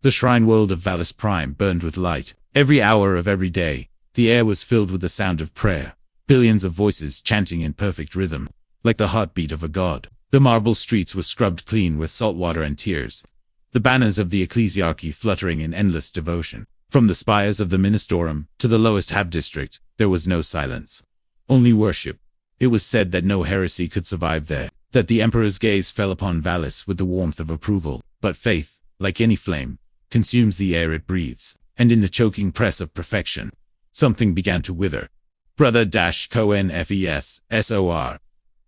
The shrine world of Valyss Prime burned with light. Every hour of every day, the air was filled with the sound of prayer. Billions of voices chanting in perfect rhythm, like the heartbeat of a god. The marble streets were scrubbed clean with salt water and tears. The banners of the ecclesiarchy fluttering in endless devotion. From the spires of the Ministorum to the lowest Hab district, there was no silence. Only worship. It was said that no heresy could survive there, that the Emperor's gaze fell upon Valyss with the warmth of approval. But faith, like any flame, consumes the air it breathes, and in the choking press of perfection, something began to wither. Brother-Confessor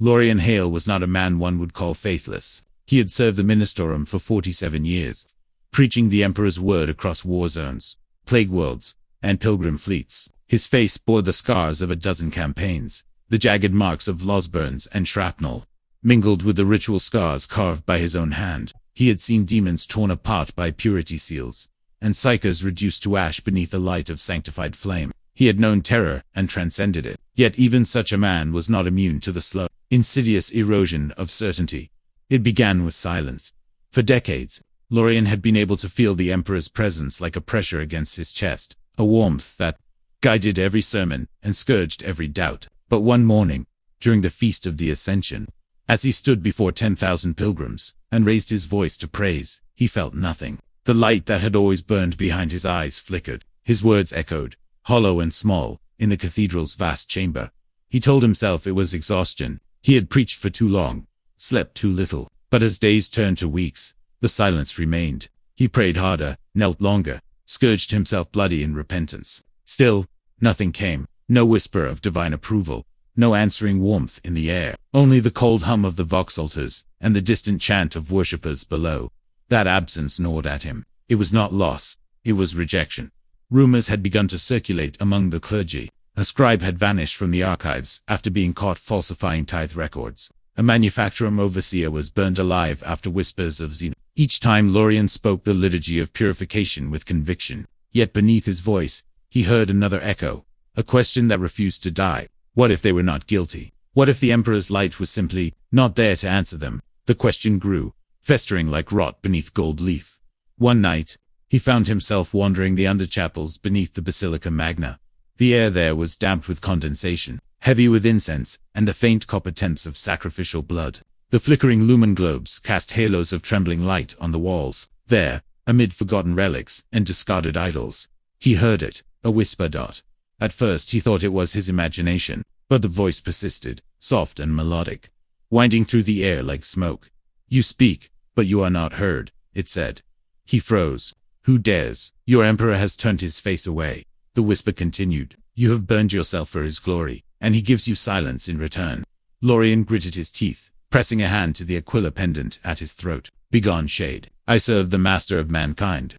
Lorian Hale was not a man one would call faithless. He had served the Ministorum for 47 years, preaching the Emperor's word across war zones, plague worlds, and pilgrim fleets. His face bore the scars of a dozen campaigns, the jagged marks of losburns and shrapnel, mingled with the ritual scars carved by his own hand. He had seen demons torn apart by purity seals, and psychers reduced to ash beneath the light of sanctified flame. He had known terror and transcended it. Yet even such a man was not immune to the slow, insidious erosion of certainty. It began with silence. For decades, Lorian had been able to feel the Emperor's presence like a pressure against his chest, a warmth that guided every sermon and scourged every doubt. But one morning, during the Feast of the Ascension, as he stood before 10,000 pilgrims and raised his voice to praise, he felt nothing. The light that had always burned behind his eyes flickered. His words echoed, hollow and small, in the cathedral's vast chamber. He told himself it was exhaustion. He had preached for too long, slept too little. But as days turned to weeks, the silence remained. He prayed harder, knelt longer, scourged himself bloody in repentance. Still, nothing came. No whisper of divine approval. No answering warmth in the air. Only the cold hum of the vox altars and the distant chant of worshippers below. That absence gnawed at him. It was not loss. It was rejection. Rumors had begun to circulate among the clergy. A scribe had vanished from the archives after being caught falsifying tithe records. A manufacturer overseer was burned alive after whispers of xenophagy. Each time Lorian spoke the liturgy of purification with conviction. Yet beneath his voice, he heard another echo, a question that refused to die. What if they were not guilty? What if the Emperor's light was simply not there to answer them? The question grew, festering like rot beneath gold leaf. One night, he found himself wandering the underchapels beneath the Basilica Magna. The air there was damp with condensation, heavy with incense, and the faint copper temps of sacrificial blood. The flickering lumen globes cast halos of trembling light on the walls. There, amid forgotten relics and discarded idols, he heard it, a whisper dot. At first he thought it was his imagination, but the voice persisted, soft and melodic, winding through the air like smoke. "You speak, but you are not heard," it said. He froze. "Who dares? Your Emperor has turned his face away." The whisper continued. "You have burned yourself for his glory, and he gives you silence in return." Lorian gritted his teeth, pressing a hand to the Aquila pendant at his throat. "Begone, shade. I serve the master of mankind."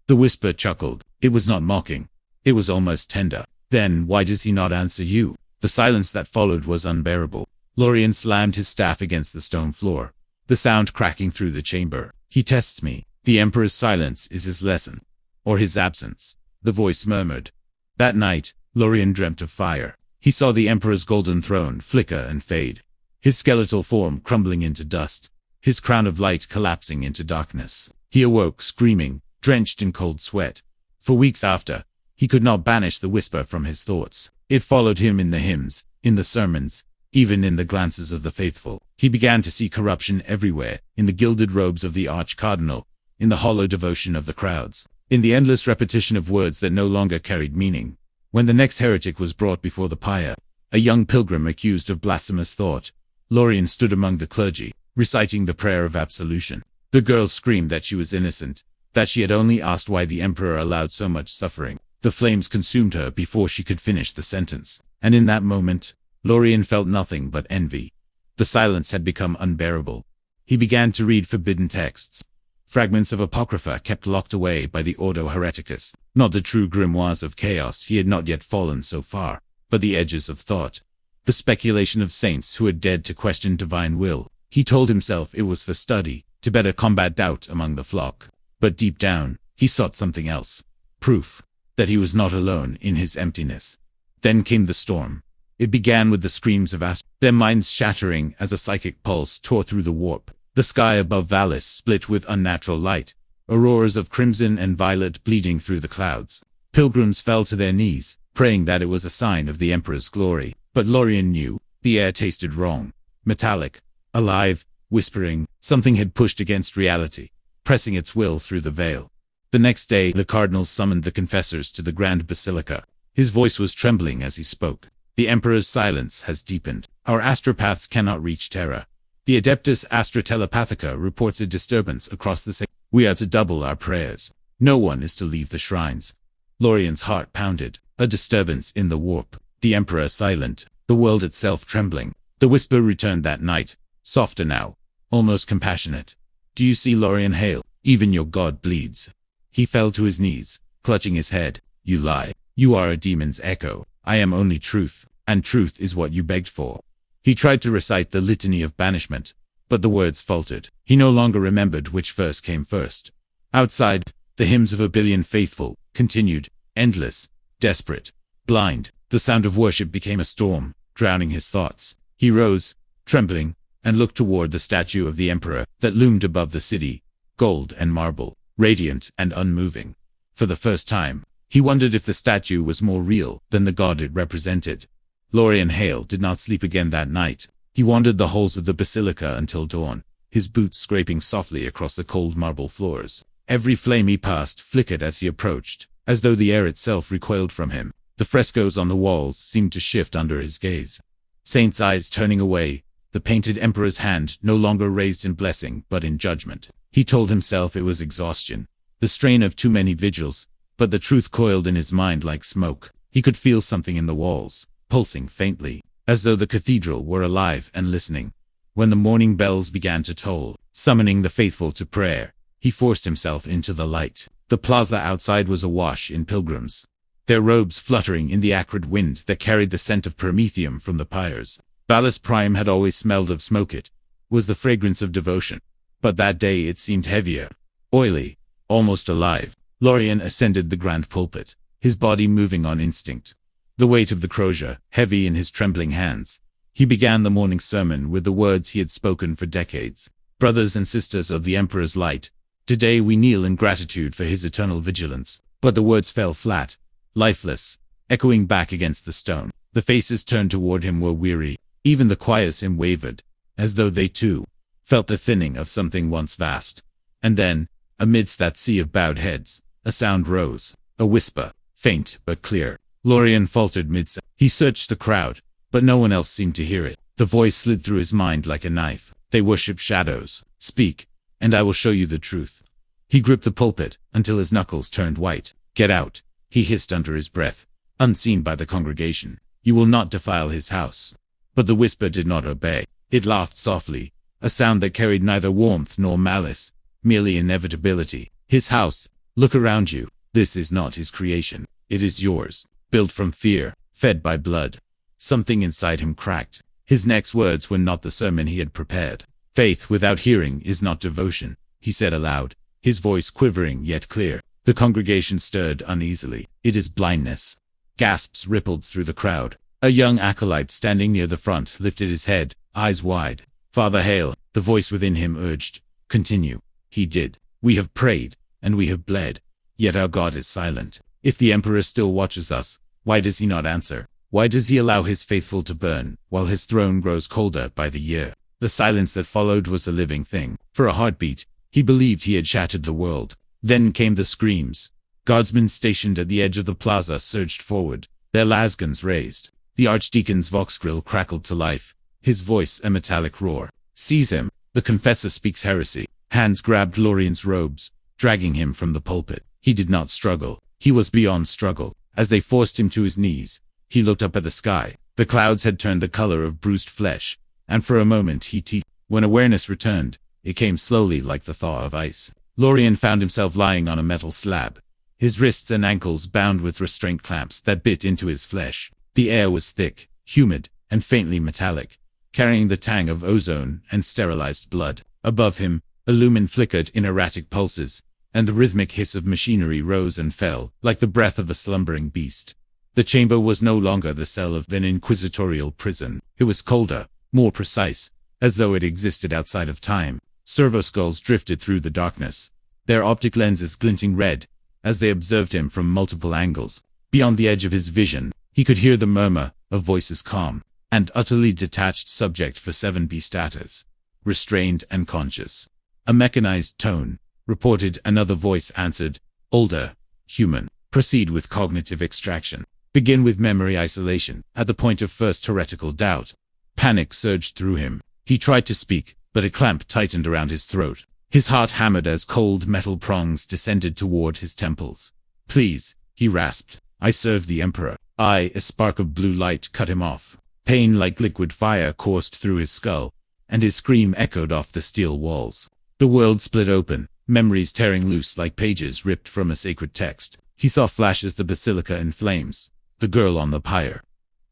The whisper chuckled. It was not mocking. It was almost tender. "Then why does he not answer you?" The silence that followed was unbearable. Lorian slammed his staff against the stone floor, the sound cracking through the chamber. "He tests me. The Emperor's silence is his lesson. Or his absence," the voice murmured. That night, Lorian dreamt of fire. He saw the Emperor's golden throne flicker and fade, his skeletal form crumbling into dust, his crown of light collapsing into darkness. He awoke screaming, drenched in cold sweat. For weeks after, he could not banish the whisper from his thoughts. It followed him in the hymns, in the sermons, even in the glances of the faithful. He began to see corruption everywhere, in the gilded robes of the arch-cardinal, in the hollow devotion of the crowds, in the endless repetition of words that no longer carried meaning. When the next heretic was brought before the pyre, a young pilgrim accused of blasphemous thought, Lorian stood among the clergy, reciting the prayer of absolution. The girl screamed that she was innocent, that she had only asked why the Emperor allowed so much suffering. The flames consumed her before she could finish the sentence. And in that moment, Lorian felt nothing but envy. The silence had become unbearable. He began to read forbidden texts, fragments of Apocrypha kept locked away by the Ordo Hereticus, not the true grimoires of chaos. He had not yet fallen so far, but the edges of thought, the speculation of saints who had dared to question divine will. He told himself it was for study, to better combat doubt among the flock. But deep down, he sought something else. Proof that he was not alone in his emptiness. Then came the storm. It began with the screams of their minds shattering as a psychic pulse tore through the warp. The sky above Valyss split with unnatural light. auroras of crimson and violet bleeding through the clouds. Pilgrims fell to their knees, praying that it was a sign of the Emperor's glory. But Lorian knew. The air tasted wrong. Metallic. Alive. Whispering. Something had pushed against reality, pressing its will through the veil. The next day, the cardinals summoned the confessors to the Grand Basilica. His voice was trembling as he spoke. The Emperor's silence has deepened. Our astropaths cannot reach Terra. The Adeptus Astra Telepathica reports a disturbance across the sector. We are to double our prayers. No one is to leave the shrines. Lorian's heart pounded. A disturbance in the warp. The Emperor silent. The world itself trembling. The whisper returned that night. Softer now. Almost compassionate. Do you see, Lorian Hale? Even your god bleeds. He fell to his knees, clutching his head. You lie. You are a demon's echo. I am only truth, and truth is what you begged for. He tried to recite the litany of banishment, but the words faltered. He no longer remembered which verse came first. Outside, the hymns of a billion faithful continued, endless, desperate, blind. The sound of worship became a storm, drowning his thoughts. He rose, trembling, and looked toward the statue of the Emperor that loomed above the city, gold and marble, radiant and unmoving. For the first time, he wondered if the statue was more real than the god it represented. Lorian Hale did not sleep again that night. He wandered the halls of the basilica until dawn, his boots scraping softly across the cold marble floors. Every flame he passed flickered as he approached, as though the air itself recoiled from him. The frescoes on the walls seemed to shift under his gaze. Saints' eyes turning away, the painted Emperor's hand no longer raised in blessing but in judgment. He told himself it was exhaustion, the strain of too many vigils, but the truth coiled in his mind like smoke. He could feel something in the walls, pulsing faintly, as though the cathedral were alive and listening. When the morning bells began to toll, summoning the faithful to prayer, he forced himself into the light. The plaza outside was awash in pilgrims, their robes fluttering in the acrid wind that carried the scent of promethium from the pyres. Valyss Prime had always smelled of smoke. It was the fragrance of devotion. But that day it seemed heavier, oily, almost alive. Lorian ascended the grand pulpit, his body moving on instinct, the weight of the crozier heavy in his trembling hands. He began the morning sermon with the words he had spoken for decades. Brothers and sisters of the Emperor's light, today we kneel in gratitude for his eternal vigilance. But the words fell flat, lifeless, echoing back against the stone. The faces turned toward him were weary. Even the choirs wavered, as though they too felt the thinning of something once vast. And then, amidst that sea of bowed heads, a sound rose, a whisper, faint but clear. Lorian faltered mid-sentence. He searched the crowd, but no one else seemed to hear it. The voice slid through his mind like a knife. They worship shadows. Speak, and I will show you the truth. He gripped the pulpit until his knuckles turned white. Get out, he hissed under his breath, unseen by the congregation. You will not defile his house. But the whisper did not obey. It laughed softly, a sound that carried neither warmth nor malice, merely inevitability. His house, look around you. This is not his creation. It is yours, built from fear, fed by blood. Something inside him cracked. His next words were not the sermon he had prepared. Faith without hearing is not devotion, he said aloud, his voice quivering yet clear. The congregation stirred uneasily. It is blindness. Gasps rippled through the crowd. A young acolyte standing near the front lifted his head, eyes wide. Father Hale, the voice within him urged. Continue. He did. We have prayed, and we have bled. Yet our God is silent. If the Emperor still watches us, why does he not answer? Why does he allow his faithful to burn, while his throne grows colder by the year? The silence that followed was a living thing. For a heartbeat, he believed he had shattered the world. Then came the screams. Guardsmen stationed at the edge of the plaza surged forward, their lasguns raised. The archdeacon's vox-grill crackled to life, his voice a metallic roar. Seize him! The confessor speaks heresy. Hands grabbed Lorian's robes, dragging him from the pulpit. He did not struggle. He was beyond struggle. As they forced him to his knees, he looked up at the sky. The clouds had turned the color of bruised flesh, and for a moment he teethed. When awareness returned, it came slowly like the thaw of ice. Lorian found himself lying on a metal slab, his wrists and ankles bound with restraint clamps that bit into his flesh. The air was thick, humid, and faintly metallic, carrying the tang of ozone and sterilized blood. Above him, a lumen flickered in erratic pulses, and the rhythmic hiss of machinery rose and fell, like the breath of a slumbering beast. The chamber was no longer the cell of an inquisitorial prison. It was colder, more precise, as though it existed outside of time. Servo skulls drifted through the darkness, their optic lenses glinting red, as they observed him from multiple angles. Beyond the edge of his vision, he could hear the murmur of voices, calm and utterly detached subject for 7B status, restrained and conscious. A mechanized tone reported, another voice answered, older, human. Proceed with cognitive extraction. Begin with memory isolation. At the point of first heretical doubt, panic surged through him. He tried to speak, but a clamp tightened around his throat. His heart hammered as cold metal prongs descended toward his temples. Please, he rasped. I serve the Emperor. A spark of blue light cut him off. Pain like liquid fire coursed through his skull, and his scream echoed off the steel walls. The world split open, memories tearing loose like pages ripped from a sacred text. He saw flashes, the basilica in flames, the girl on the pyre,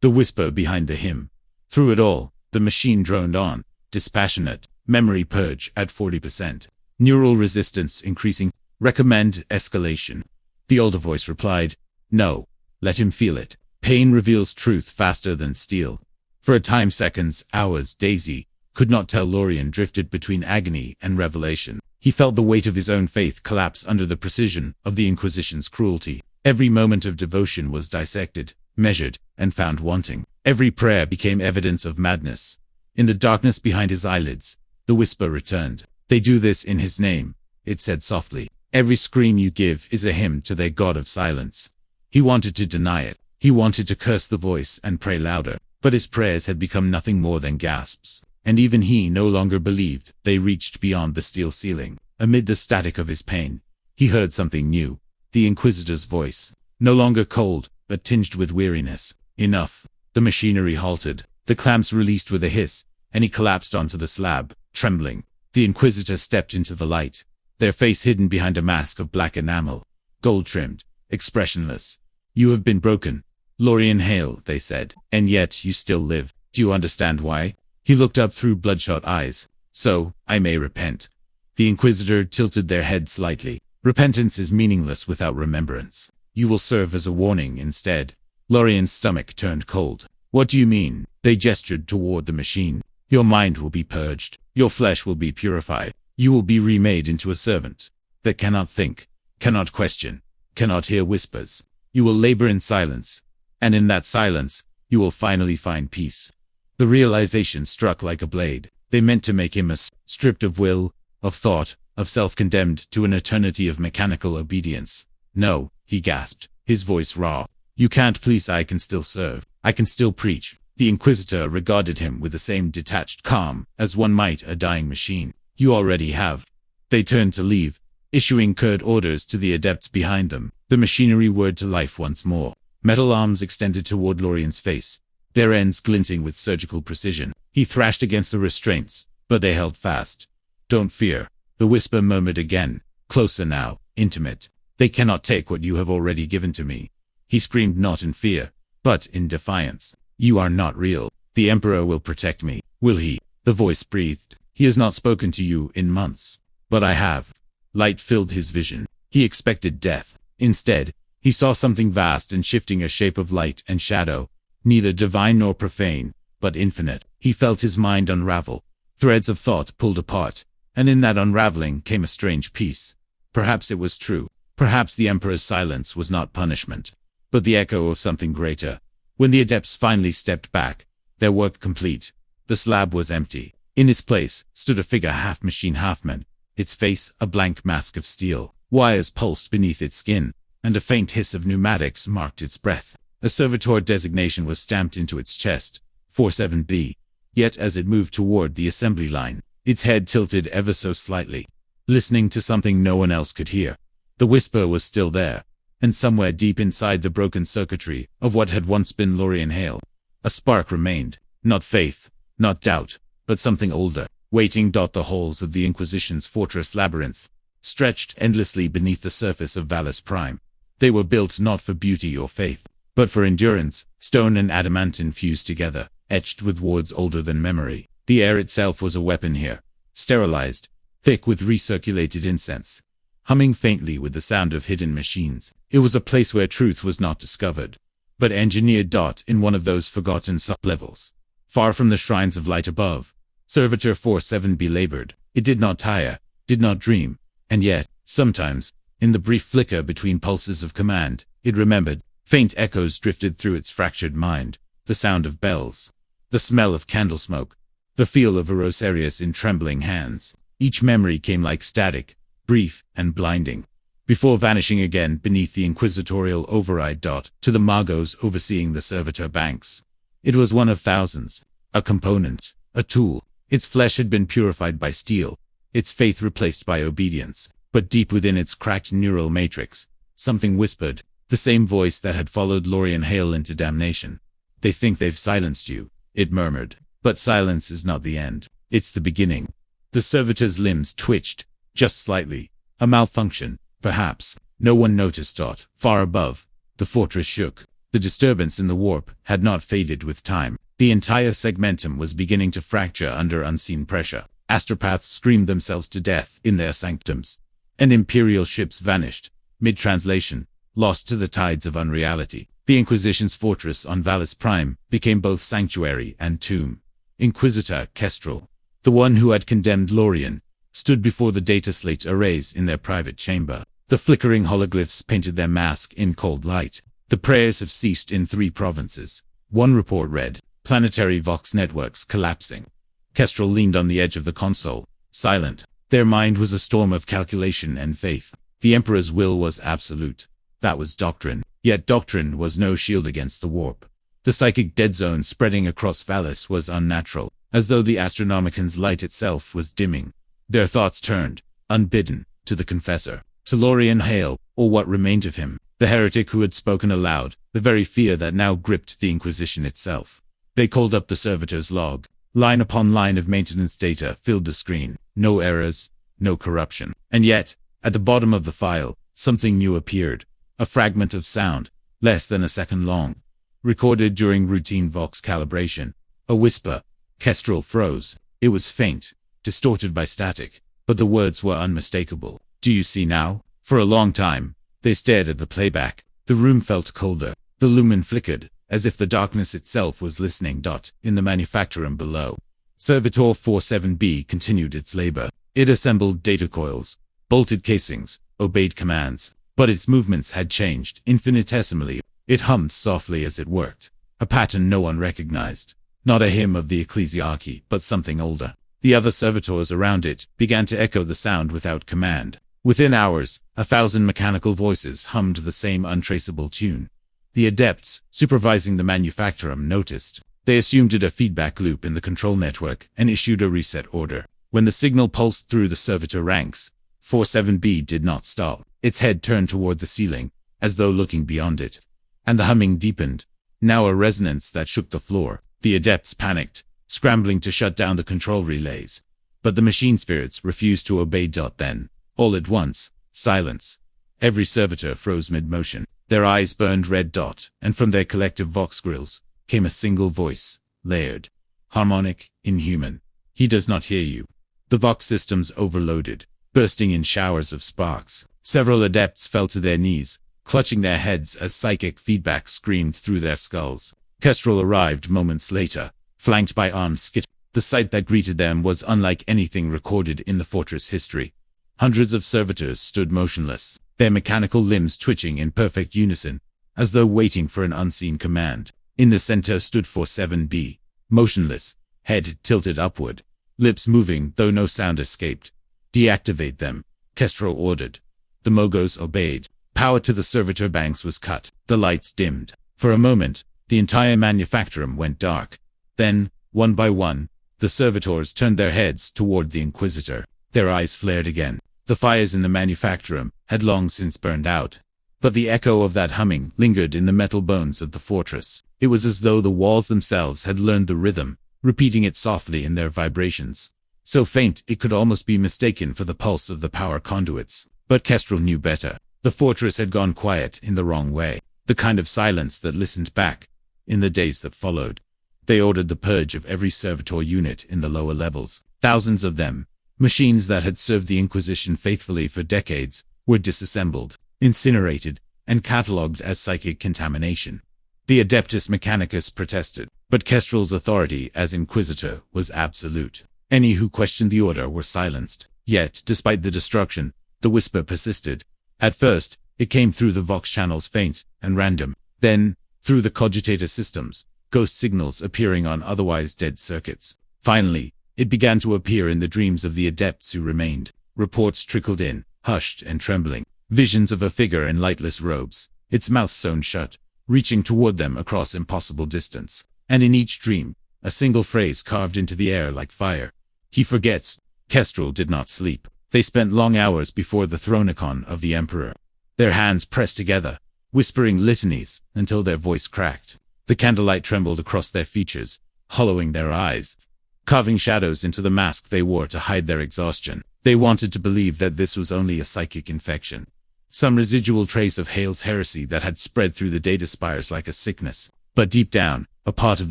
the whisper behind the hymn. Through it all, the machine droned on, dispassionate, memory purge at 40%, neural resistance increasing, recommend escalation. The older voice replied, no, let him feel it. Pain reveals truth faster than steel. For a time, seconds, hours, Daisy could not tell. Lorian drifted between agony and revelation. He felt the weight of his own faith collapse under the precision of the Inquisition's cruelty. Every moment of devotion was dissected, measured, and found wanting. Every prayer became evidence of madness. In the darkness behind his eyelids, the whisper returned. They do this in his name, it said softly. Every scream you give is a hymn to their god of silence. He wanted to deny it. He wanted to curse the voice and pray louder. But his prayers had become nothing more than gasps. And even he no longer believed. They reached beyond the steel ceiling. Amid the static of his pain, he heard something new. The Inquisitor's voice. No longer cold, but tinged with weariness. Enough. The machinery halted. The clamps released with a hiss, and he collapsed onto the slab, trembling. The Inquisitor stepped into the light, their face hidden behind a mask of black enamel, gold-trimmed, expressionless. You have been broken, Lorian Hale, they said, and yet you still live. Do you understand why? He looked up through bloodshot eyes. So, I may repent. The Inquisitor tilted their head slightly. Repentance is meaningless without remembrance. You will serve as a warning instead. Lorian's stomach turned cold. What do you mean? They gestured toward the machine. Your mind will be purged. Your flesh will be purified. You will be remade into a servant that cannot think, cannot question, cannot hear whispers. You will labor in silence, and in that silence, you will finally find peace. The realization struck like a blade. They meant to make him stripped of will, of thought, of self-condemned to an eternity of mechanical obedience. No, he gasped, his voice raw. You can't. Please, I can still serve. I can still preach. The Inquisitor regarded him with the same detached calm as one might a dying machine. You already have. They turned to leave, issuing curt orders to the adepts behind them. The machinery whirred to life once more. Metal arms extended toward Lorian's face, their ends glinting with surgical precision. He thrashed against the restraints, but they held fast. Don't fear, the whisper murmured again, closer now, intimate. They cannot take what you have already given to me. He screamed, not in fear, but in defiance. You are not real. The Emperor will protect me. Will he? The voice breathed. He has not spoken to you in months. But I have. Light filled his vision. He expected death. Instead, he saw something vast and shifting, a shape of light and shadow, neither divine nor profane, but infinite. He felt his mind unravel. Threads of thought pulled apart, and in that unraveling came a strange peace. Perhaps it was true. Perhaps the Emperor's silence was not punishment, but the echo of something greater. When the adepts finally stepped back, their work complete, the slab was empty. In its place stood a figure, half machine, half man, its face a blank mask of steel. Wires pulsed beneath its skin, and a faint hiss of pneumatics marked its breath. A servitor designation was stamped into its chest, 47B. Yet as it moved toward the assembly line, its head tilted ever so slightly, listening to something no one else could hear. The whisper was still there, and somewhere deep inside the broken circuitry of what had once been Lorian Hale, a spark remained. Not faith, not doubt, but something older, waiting. The halls of the Inquisition's fortress labyrinth stretched endlessly beneath the surface of Valyss Prime. They were built not for beauty or faith, but for endurance. Stone and adamantine fused together, etched with wards older than memory. The air itself was a weapon here, sterilized, thick with recirculated incense, humming faintly with the sound of hidden machines. It was a place where truth was not discovered, but engineered. In one of those forgotten sub-levels, far from the shrines of light above, Servitor 47B labored. It did not tire, did not dream, and yet Sometimes, in the brief flicker between pulses of command, it remembered. Faint echoes drifted through its fractured mind. The sound of bells. The smell of candle smoke. The feel of a rosarius in trembling hands. Each memory came like static, brief and blinding, before vanishing again beneath the inquisitorial override. To the Magos overseeing the servitor banks. It was one of thousands. A component. A tool. Its flesh had been purified by steel. Its faith replaced by obedience. But deep within its cracked neural matrix, something whispered, the same voice that had followed Lorian Hale into damnation. They think they've silenced you, it murmured. But silence is not the end. It's the beginning. The servitor's limbs twitched, just slightly. A malfunction, perhaps. No one noticed. Far above, the fortress shook. The disturbance in the warp had not faded with time. The entire segmentum was beginning to fracture under unseen pressure. Astropaths screamed themselves to death in their sanctums. And Imperial ships vanished, mid-translation, lost to the tides of unreality. The Inquisition's fortress on Valyss Prime became both sanctuary and tomb. Inquisitor Kestrel, the one who had condemned Lorian, stood before the data slate arrays in their private chamber. The flickering hologlyphs painted their mask in cold light. The prayers have ceased in 3 provinces. One report read, planetary Vox networks collapsing. Kestrel leaned on the edge of the console, silent. Their mind was a storm of calculation and faith. The Emperor's will was absolute. That was doctrine. Yet doctrine was no shield against the warp. The psychic dead zone spreading across Valyss was unnatural, as though the Astronomican's light itself was dimming. Their thoughts turned, unbidden, to the Confessor, to Lorian Hale, or what remained of him, the heretic who had spoken aloud, the very fear that now gripped the Inquisition itself. They called up the servitor's log. Line upon line of maintenance data filled the screen. No errors, no corruption. And yet, at the bottom of the file, something new appeared. A fragment of sound, less than a second long. Recorded during routine Vox calibration. A whisper. Kestrel froze. It was faint, distorted by static, but the words were unmistakable. Do you see now? For a long time, they stared at the playback. The room felt colder. The lumen flickered, as if the darkness itself was listening. In the manufactorum below, Servitor 47B continued its labor. It assembled data coils, bolted casings, obeyed commands, but its movements had changed infinitesimally. It hummed softly as it worked, a pattern no one recognized. Not a hymn of the ecclesiarchy, but something older. The other servitors around it began to echo the sound without command. Within hours, 1,000 mechanical voices hummed the same untraceable tune. The adepts, supervising the manufactorum, noticed. They assumed it a feedback loop in the control network and issued a reset order. When the signal pulsed through the servitor ranks, 47B did not stop. Its head turned toward the ceiling, as though looking beyond it. And the humming deepened, now a resonance that shook the floor. The adepts panicked, scrambling to shut down the control relays. But the machine spirits refused to obey. Then, all at once, silence. Every servitor froze mid-motion. Their eyes burned red. And from their collective vox grills came a single voice, layered, harmonic, inhuman. He does not hear you. The vox systems overloaded, bursting in showers of sparks. Several adepts fell to their knees, clutching their heads as psychic feedback screamed through their skulls. Kestrel arrived moments later, flanked by armed skit. The sight that greeted them was unlike anything recorded in the fortress history. Hundreds of servitors stood motionless, their mechanical limbs twitching in perfect unison, as though waiting for an unseen command. In the center stood 47B, motionless, head tilted upward, lips moving though no sound escaped. Deactivate them, Kestrel ordered. The Mogos obeyed. Power to the servitor banks was cut. The lights dimmed. For a moment, the entire manufactorum went dark. Then, one by one, the servitors turned their heads toward the Inquisitor. Their eyes flared again. The fires in the manufactorum had long since burned out. But the echo of that humming lingered in the metal bones of the fortress. It was as though the walls themselves had learned the rhythm, repeating it softly in their vibrations. So faint it could almost be mistaken for the pulse of the power conduits. But Kestrel knew better. The fortress had gone quiet in the wrong way. The kind of silence that listened back. In the days that followed, they ordered the purge of every servitor unit in the lower levels. Thousands of them, machines that had served the Inquisition faithfully for decades, were disassembled, incinerated, and catalogued as psychic contamination. The Adeptus Mechanicus protested, but Kestrel's authority as Inquisitor was absolute. Any who questioned the order were silenced. Yet, despite the destruction, The whisper persisted. At first, it came through the Vox channels, faint and random. Then, through the cogitator systems, ghost signals appearing on otherwise dead circuits. Finally, it began to appear in the dreams of the adepts who remained. Reports trickled in, hushed and trembling. Visions of a figure in lightless robes, its mouth sewn shut, reaching toward them across impossible distance. And in each dream, a single phrase carved into the air like fire. He forgets. Kestrel did not sleep. They spent long hours before the thronicon of the Emperor. Their hands pressed together, whispering litanies until their voice cracked. The candlelight trembled across their features, hollowing their eyes, carving shadows into the mask they wore to hide their exhaustion. They wanted to believe that this was only a psychic infection, some residual trace of Hale's heresy that had spread through the data spires like a sickness. But deep down, a part of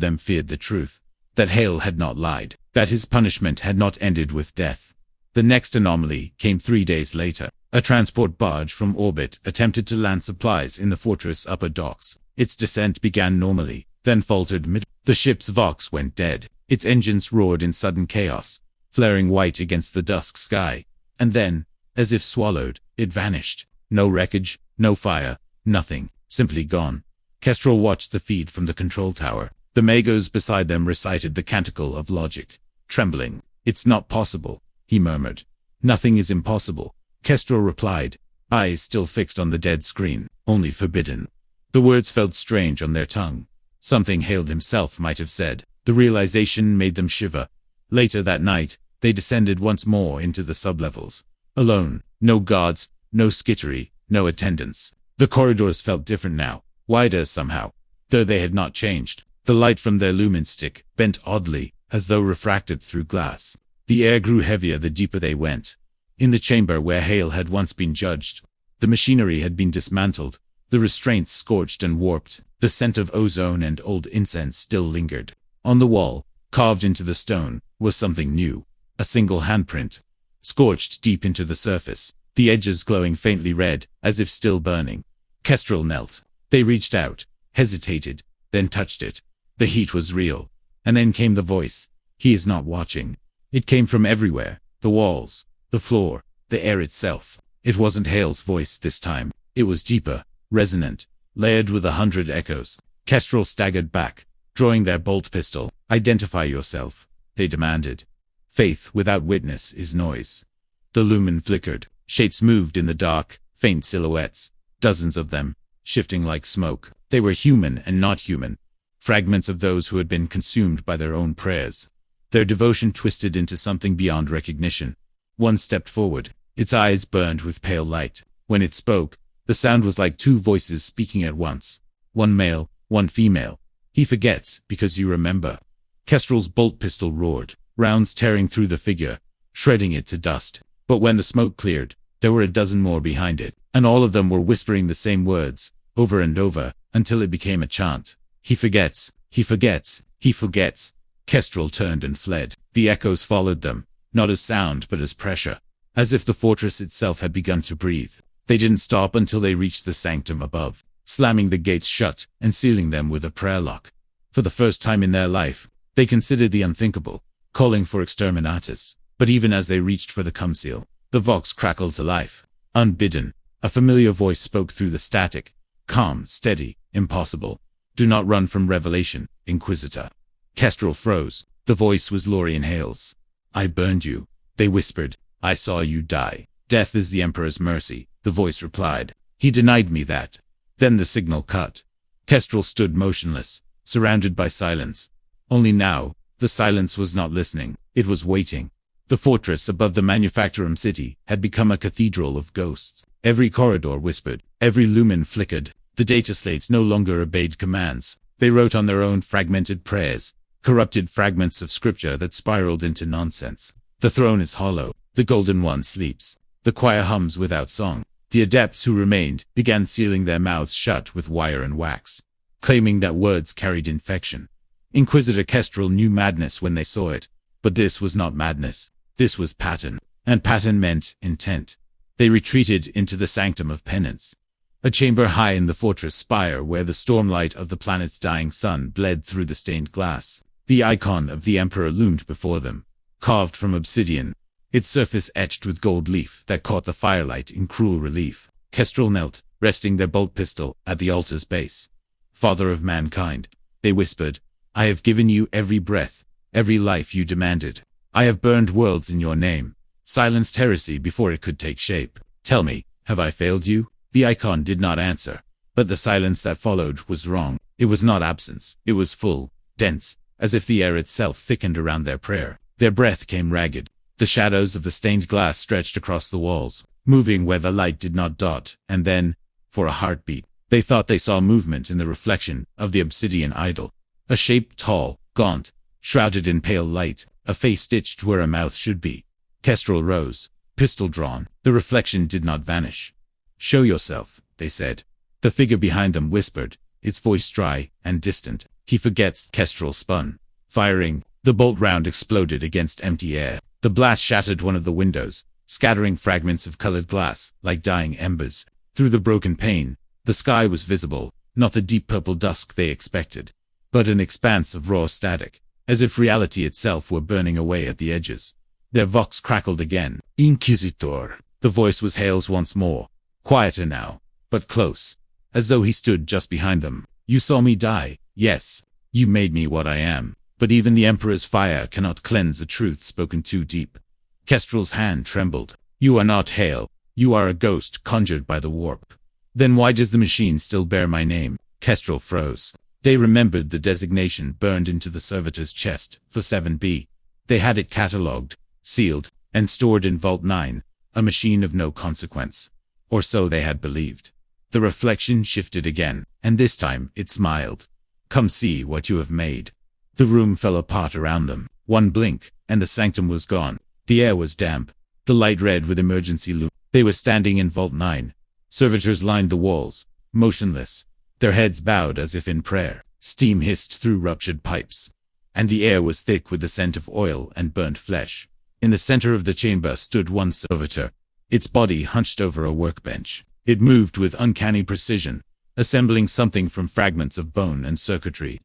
them feared the truth, that Hale had not lied, that his punishment had not ended with death. The next anomaly came 3 days later. A transport barge from orbit attempted to land supplies in the fortress upper docks. Its descent began normally, then faltered mid. The ship's Vox went dead. Its engines roared in sudden chaos, flaring white against the dusk sky. And then, as if swallowed, it vanished. No wreckage, no fire, nothing, simply gone. Kestrel watched the feed from the control tower. The magos beside them recited the canticle of logic. Trembling. "It's not possible," he murmured. "Nothing is impossible," Kestrel replied, eyes still fixed on the dead screen. "Only forbidden." The words felt strange on their tongue. Something Hale himself might have said. The realization made them shiver. Later that night, they descended once more into the sublevels. Alone. No guards, no skittery, no attendants. The corridors felt different now, wider somehow, though they had not changed. The light from their lumen stick bent oddly, as though refracted through glass. The air grew heavier the deeper they went. In the chamber where Hale had once been judged, the machinery had been dismantled, the restraints scorched and warped. The scent of ozone and old incense still lingered. On the wall, carved into the stone, was something new. A single handprint, scorched deep into the surface, the edges glowing faintly red, as if still burning. Kestrel knelt. They reached out, hesitated, then touched it. The heat was real. And then came the voice. "He is not watching." It came from everywhere. The walls, the floor, the air itself. It wasn't Hale's voice this time. It was deeper, resonant, layered with 100 echoes. Kestrel staggered back, drawing their bolt pistol. "Identify yourself," they demanded. "Faith without witness is noise." The lumen flickered. Shapes moved in the dark, faint silhouettes, dozens of them, shifting like smoke. They were human and not human, fragments of those who had been consumed by their own prayers. Their devotion twisted into something beyond recognition. One stepped forward. Its eyes burned with pale light. When it spoke, the sound was like two voices speaking at once. One male, one female. "He forgets because you remember." Kestrel's bolt pistol roared, rounds tearing through the figure, shredding it to dust. But when the smoke cleared, there were a dozen more behind it, and all of them were whispering the same words, over and over, until it became a chant. "He forgets, he forgets, he forgets." Kestrel turned and fled. The echoes followed them, not as sound but as pressure, as if the fortress itself had begun to breathe. They didn't stop until they reached the sanctum above, slamming the gates shut and sealing them with a prayer lock. For the first time in their life, they considered the unthinkable, calling for exterminatus. But even as they reached for the cum seal, the Vox crackled to life. Unbidden, a familiar voice spoke through the static. Calm, steady, impossible. "Do not run from revelation, Inquisitor." Kestrel froze. The voice was Lorian Hale's. "I burned you," they whispered. "I saw you die. Death is the Emperor's mercy," the voice replied. "He denied me that." Then the signal cut. Kestrel stood motionless, surrounded by silence. Only now, the silence was not listening. It was waiting. The fortress above the manufacturum city had become a cathedral of ghosts. Every corridor whispered. Every lumen flickered. The data slates no longer obeyed commands. They wrote on their own fragmented prayers, corrupted fragments of scripture that spiraled into nonsense. The throne is hollow. The Golden One sleeps. The choir hums without song. The adepts who remained began sealing their mouths shut with wire and wax, claiming that words carried infection. Inquisitor Kestrel knew madness when they saw it. But this was not madness. This was pattern. And pattern meant intent. They retreated into the sanctum of penance, a chamber high in the fortress spire where the stormlight of the planet's dying sun bled through the stained glass. The icon of the Emperor loomed before them, carved from obsidian, its surface etched with gold leaf that caught the firelight in cruel relief. Kestrel knelt, resting their bolt pistol at the altar's base. "Father of mankind," they whispered, "I have given you every breath, every life you demanded. I have burned worlds in your name, silenced heresy before it could take shape. Tell me, have I failed you?" The icon did not answer, but the silence that followed was wrong. It was not absence, it was full, dense, as if the air itself thickened around their prayer. Their breath came ragged. The shadows of the stained glass stretched across the walls, moving where the light did not dot, and then, for a heartbeat, they thought they saw movement in the reflection of the obsidian idol. A shape tall, gaunt, shrouded in pale light, a face stitched where a mouth should be. Kestrel rose, pistol drawn. The reflection did not vanish. "Show yourself," they said. The figure behind them whispered, its voice dry and distant. "He forgets." Kestrel spun, firing. The bolt round exploded against empty air. The blast shattered one of the windows, scattering fragments of colored glass like dying embers. Through the broken pane, the sky was visible, not the deep purple dusk they expected, but an expanse of raw static, as if reality itself were burning away at the edges. Their vox crackled again. "Inquisitor." The voice was Hale's once more, quieter now, but close, as though he stood just behind them. "You saw me die, yes. You made me what I am. But even the Emperor's fire cannot cleanse a truth spoken too deep." Kestrel's hand trembled. "You are not Hale. You are a ghost conjured by the warp." "Then why does the machine still bear my name?" Kestrel froze. They remembered the designation burned into the servitor's chest for 7B. They had it catalogued, sealed, and stored in Vault 9, a machine of no consequence. Or so they had believed. The reflection shifted again, and this time it smiled. "Come see what you have made." The room fell apart around them. One blink, and the sanctum was gone. The air was damp, the light red with emergency loop. They were standing in Vault 9. Servitors lined the walls, motionless, their heads bowed as if in prayer. Steam hissed through ruptured pipes, and the air was thick with the scent of oil and burnt flesh. In the center of the chamber stood one servitor, its body hunched over a workbench. It moved with uncanny precision, assembling something from fragments of bone and circuitry.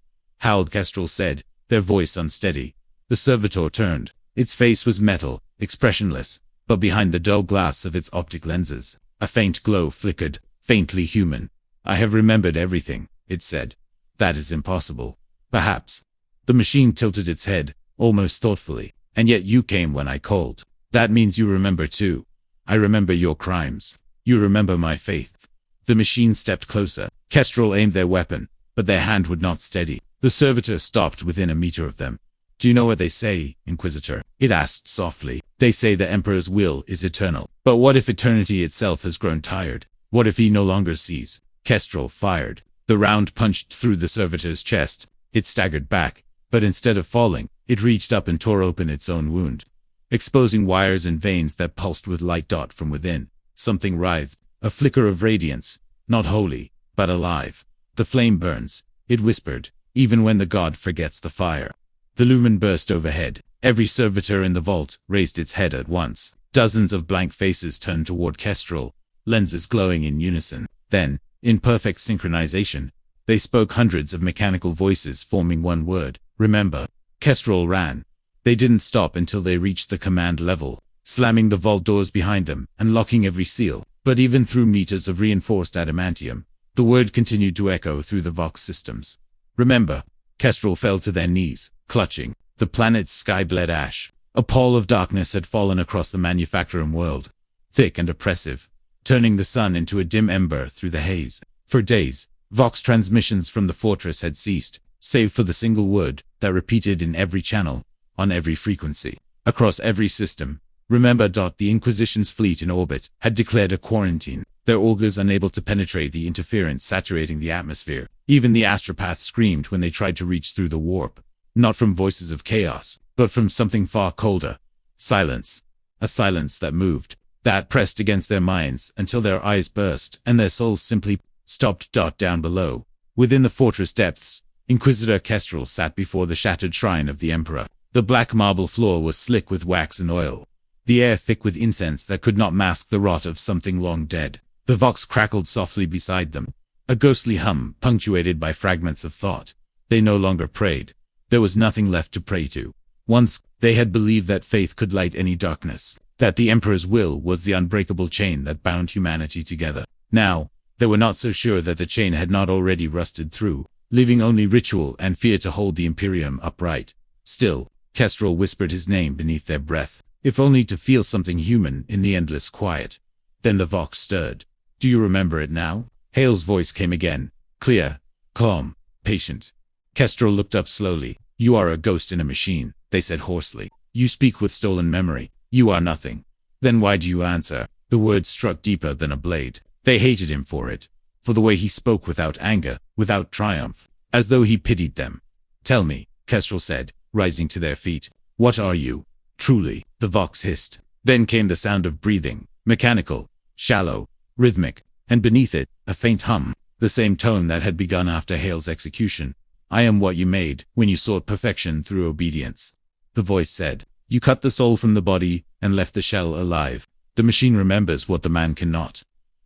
"Howled," Kestrel said, their voice unsteady. The servitor turned. Its face was metal, expressionless, but behind the dull glass of its optic lenses, a faint glow flickered, faintly human. "I have remembered everything," it said. "That is impossible." "Perhaps." The machine tilted its head, almost thoughtfully. "And yet you came when I called. That means you remember too. I remember your crimes. You remember my faith." The machine stepped closer. Kestrel aimed their weapon, but their hand would not steady. The servitor stopped within a meter of them. "Do you know what they say, Inquisitor?" it asked softly. "They say the Emperor's will is eternal. But what if eternity itself has grown tired? What if he no longer sees?" Kestrel fired. The round punched through the servitor's chest. It staggered back, but instead of falling, it reached up and tore open its own wound, exposing wires and veins that pulsed with light dot from within. Something writhed, a flicker of radiance, not holy, but alive. "The flame burns," it whispered, "even when the god forgets the fire." The lumen burst overhead. Every servitor in the vault raised its head at once. Dozens of blank faces turned toward Kestrel, lenses glowing in unison. Then, in perfect synchronization, they spoke, hundreds of mechanical voices forming one word: "Remember." Kestrel ran. They didn't stop until they reached the command level, slamming the vault doors behind them and locking every seal. But even through meters of reinforced adamantium, the word continued to echo through the Vox systems. "Remember." Kestrel fell to their knees, clutching. The planet's sky bled ash. A pall of darkness had fallen across the manufacturing world, thick and oppressive, turning the sun into a dim ember through the haze. For days, Vox transmissions from the fortress had ceased, save for the single word that repeated in every channel, on every frequency, across every system. "Remember." The Inquisition's fleet in orbit had declared a quarantine, their augurs unable to penetrate the interference saturating the atmosphere. Even the astropaths screamed when they tried to reach through the warp, not from voices of chaos, but from something far colder. Silence. A silence that moved, that pressed against their minds until their eyes burst and their souls simply stopped. Down below, within the fortress depths, Inquisitor Kestrel sat before the shattered shrine of the Emperor. The black marble floor was slick with wax and oil, the air thick with incense that could not mask the rot of something long dead. The Vox crackled softly beside them, a ghostly hum punctuated by fragments of thought. They no longer prayed. There was nothing left to pray to. Once They had believed that faith could light any darkness, that the Emperor's will was the unbreakable chain that bound humanity together. Now, they were not so sure that the chain had not already rusted through, leaving only ritual and fear to hold the Imperium upright. Still, Kestrel whispered his name beneath their breath, if only to feel something human in the endless quiet. Then the Vox stirred. Do you remember it now? Hale's voice came again, clear, calm, patient. Kestrel looked up slowly. You are a ghost in a machine, they said hoarsely. You speak with stolen memory. You are nothing. Then why do you answer? The words struck deeper than a blade. They hated him for it, for the way he spoke without anger, without triumph, as though he pitied them. Tell me, Kestrel said, rising to their feet. What are you? Truly, the Vox hissed. Then came the sound of breathing, mechanical, shallow, rhythmic, and beneath it, a faint hum, the same tone that had begun after Hale's execution. I am what you made when you sought perfection through obedience. The voice said. You cut the soul from the body and left the shell alive. The machine remembers what the man cannot.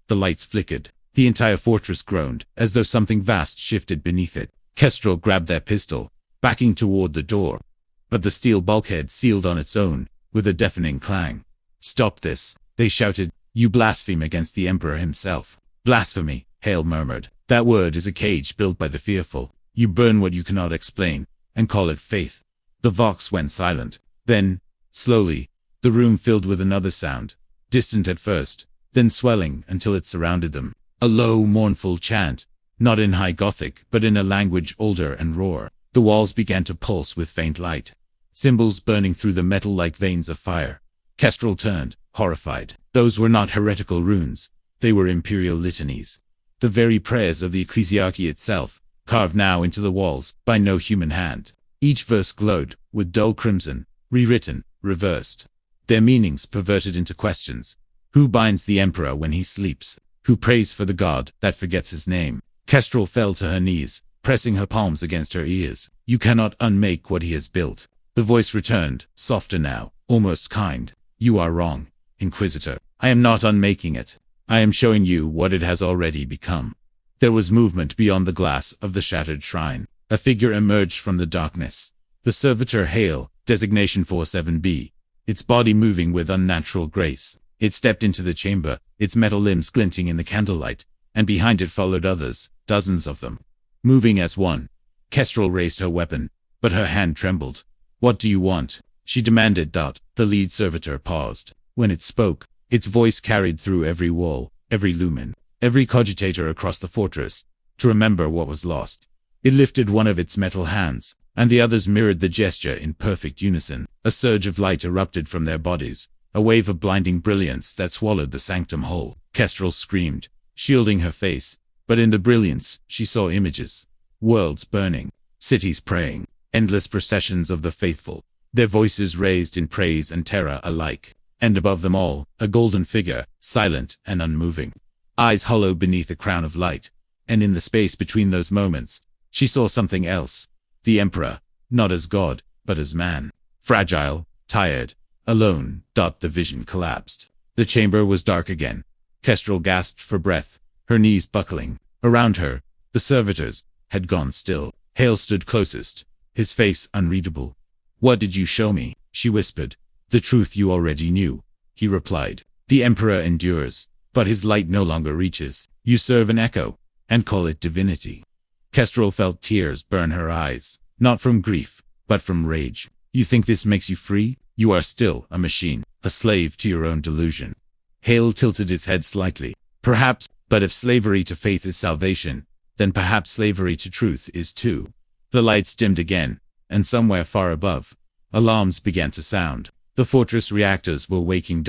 The lights flickered. The entire fortress groaned, as though something vast shifted beneath it. Kestrel grabbed their pistol, backing toward the door. But the steel bulkhead sealed on its own, with a deafening clang. Stop this, they shouted. You blaspheme against the Emperor himself. Blasphemy, Hale murmured. That word is a cage built by the fearful. You burn what you cannot explain, and call it faith. The Vox went silent. Then, slowly, the room filled with another sound, distant at first, then swelling until it surrounded them. A low, mournful chant, not in high Gothic, but in a language older and rawer. The walls began to pulse with faint light, symbols burning through the metal like veins of fire. Kestrel turned, horrified. Those were not heretical runes. They were imperial litanies. The very prayers of the ecclesiarchy itself, carved now into the walls by no human hand. Each verse glowed with dull crimson, rewritten, reversed. Their meanings perverted into questions. Who binds the Emperor when he sleeps? Who prays for the god that forgets his name? Kestrel fell to her knees, pressing her palms against her ears. You cannot unmake what he has built. The voice returned, softer now, almost kind. You are wrong, Inquisitor. I am not unmaking it. I am showing you what it has already become. There was movement beyond the glass of the shattered shrine. A figure emerged from the darkness. The servitor Hale, designation 47B, its body moving with unnatural grace. It stepped into the chamber, its metal limbs glinting in the candlelight, and behind it followed others, dozens of them, moving as one. Kestrel raised her weapon, but her hand trembled. What do you want? She demanded. The lead servitor paused. When it spoke, its voice carried through every wall, every lumen, every cogitator across the fortress, to remember what was lost. It lifted one of its metal hands, and the others mirrored the gesture in perfect unison. A surge of light erupted from their bodies, a wave of blinding brilliance that swallowed the sanctum whole. Kestrel screamed, shielding her face, but in the brilliance, she saw images. Worlds burning, cities praying, endless processions of the faithful, their voices raised in praise and terror alike. And above them all, a golden figure, silent and unmoving, eyes hollow beneath a crown of light. And in the space between those moments, she saw something else. The Emperor, not as God, but as man. Fragile, tired, alone. The vision collapsed. The chamber was dark again. Kestrel gasped for breath, her knees buckling. Around her, the servitors had gone still. Hale stood closest, his face unreadable. What did you show me? She whispered. The truth you already knew, he replied. The Emperor endures, but his light no longer reaches. You serve an echo, and call it divinity. Kestrel felt tears burn her eyes, not from grief, but from rage. You think this makes you free? You are still a machine, a slave to your own delusion. Hale tilted his head slightly. Perhaps, but if slavery to faith is salvation, then perhaps slavery to truth is too. The lights dimmed again, and somewhere far above, alarms began to sound. The fortress reactors were waking.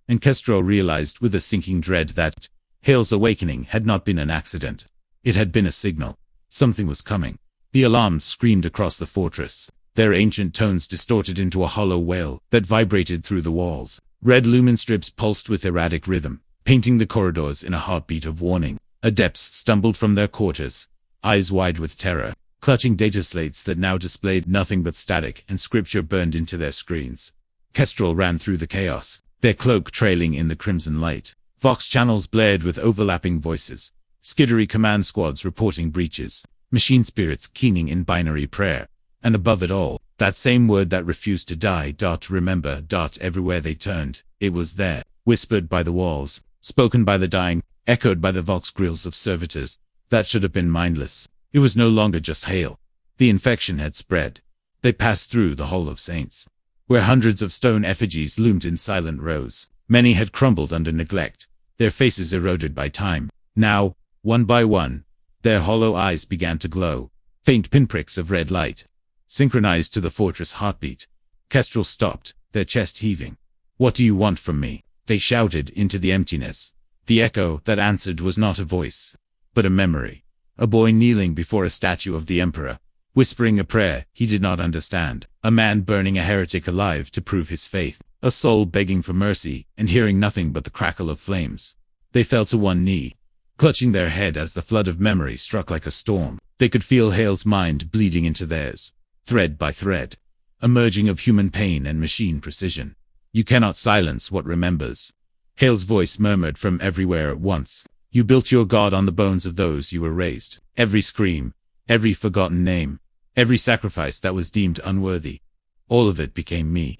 And Kestrel realized with a sinking dread that Hale's awakening had not been an accident. It had been a signal. Something was coming. The alarms screamed across the fortress, their ancient tones distorted into a hollow wail that vibrated through the walls. Red lumen strips pulsed with erratic rhythm, painting the corridors in a heartbeat of warning. Adepts stumbled from their quarters, eyes wide with terror, clutching data slates that now displayed nothing but static and scripture burned into their screens. Kestrel ran through the chaos, their cloak trailing in the crimson light. Vox channels blared with overlapping voices, skittery command squads reporting breaches, machine spirits keening in binary prayer, and above it all, That same word that refused to die. Remember. Everywhere they turned, it was there, whispered by the walls, spoken by the dying, echoed by the vox grills of servitors. That should have been mindless. It was no longer just Hale. The infection had spread. They passed through the Hall of Saints, where hundreds of stone effigies loomed in silent rows. Many had crumbled under neglect, their faces eroded by time. Now, one by one, their hollow eyes began to glow, faint pinpricks of red light, synchronized to the fortress heartbeat. Kestrel stopped, their chest heaving. "What do you want from me?" they shouted into the emptiness. The echo that answered was not a voice, but a memory. A boy kneeling before a statue of the Emperor, whispering a prayer he did not understand. A man burning a heretic alive to prove his faith. A soul begging for mercy and hearing nothing but the crackle of flames. They fell to one knee, clutching their head as the flood of memory struck like a storm. They could feel Hale's mind bleeding into theirs, thread by thread, a merging of human pain and machine precision. "You cannot silence what remembers," Hale's voice murmured from everywhere at once. "You built your god on the bones of those you were raised. Every scream, every forgotten name, every sacrifice that was deemed unworthy, all of it became me."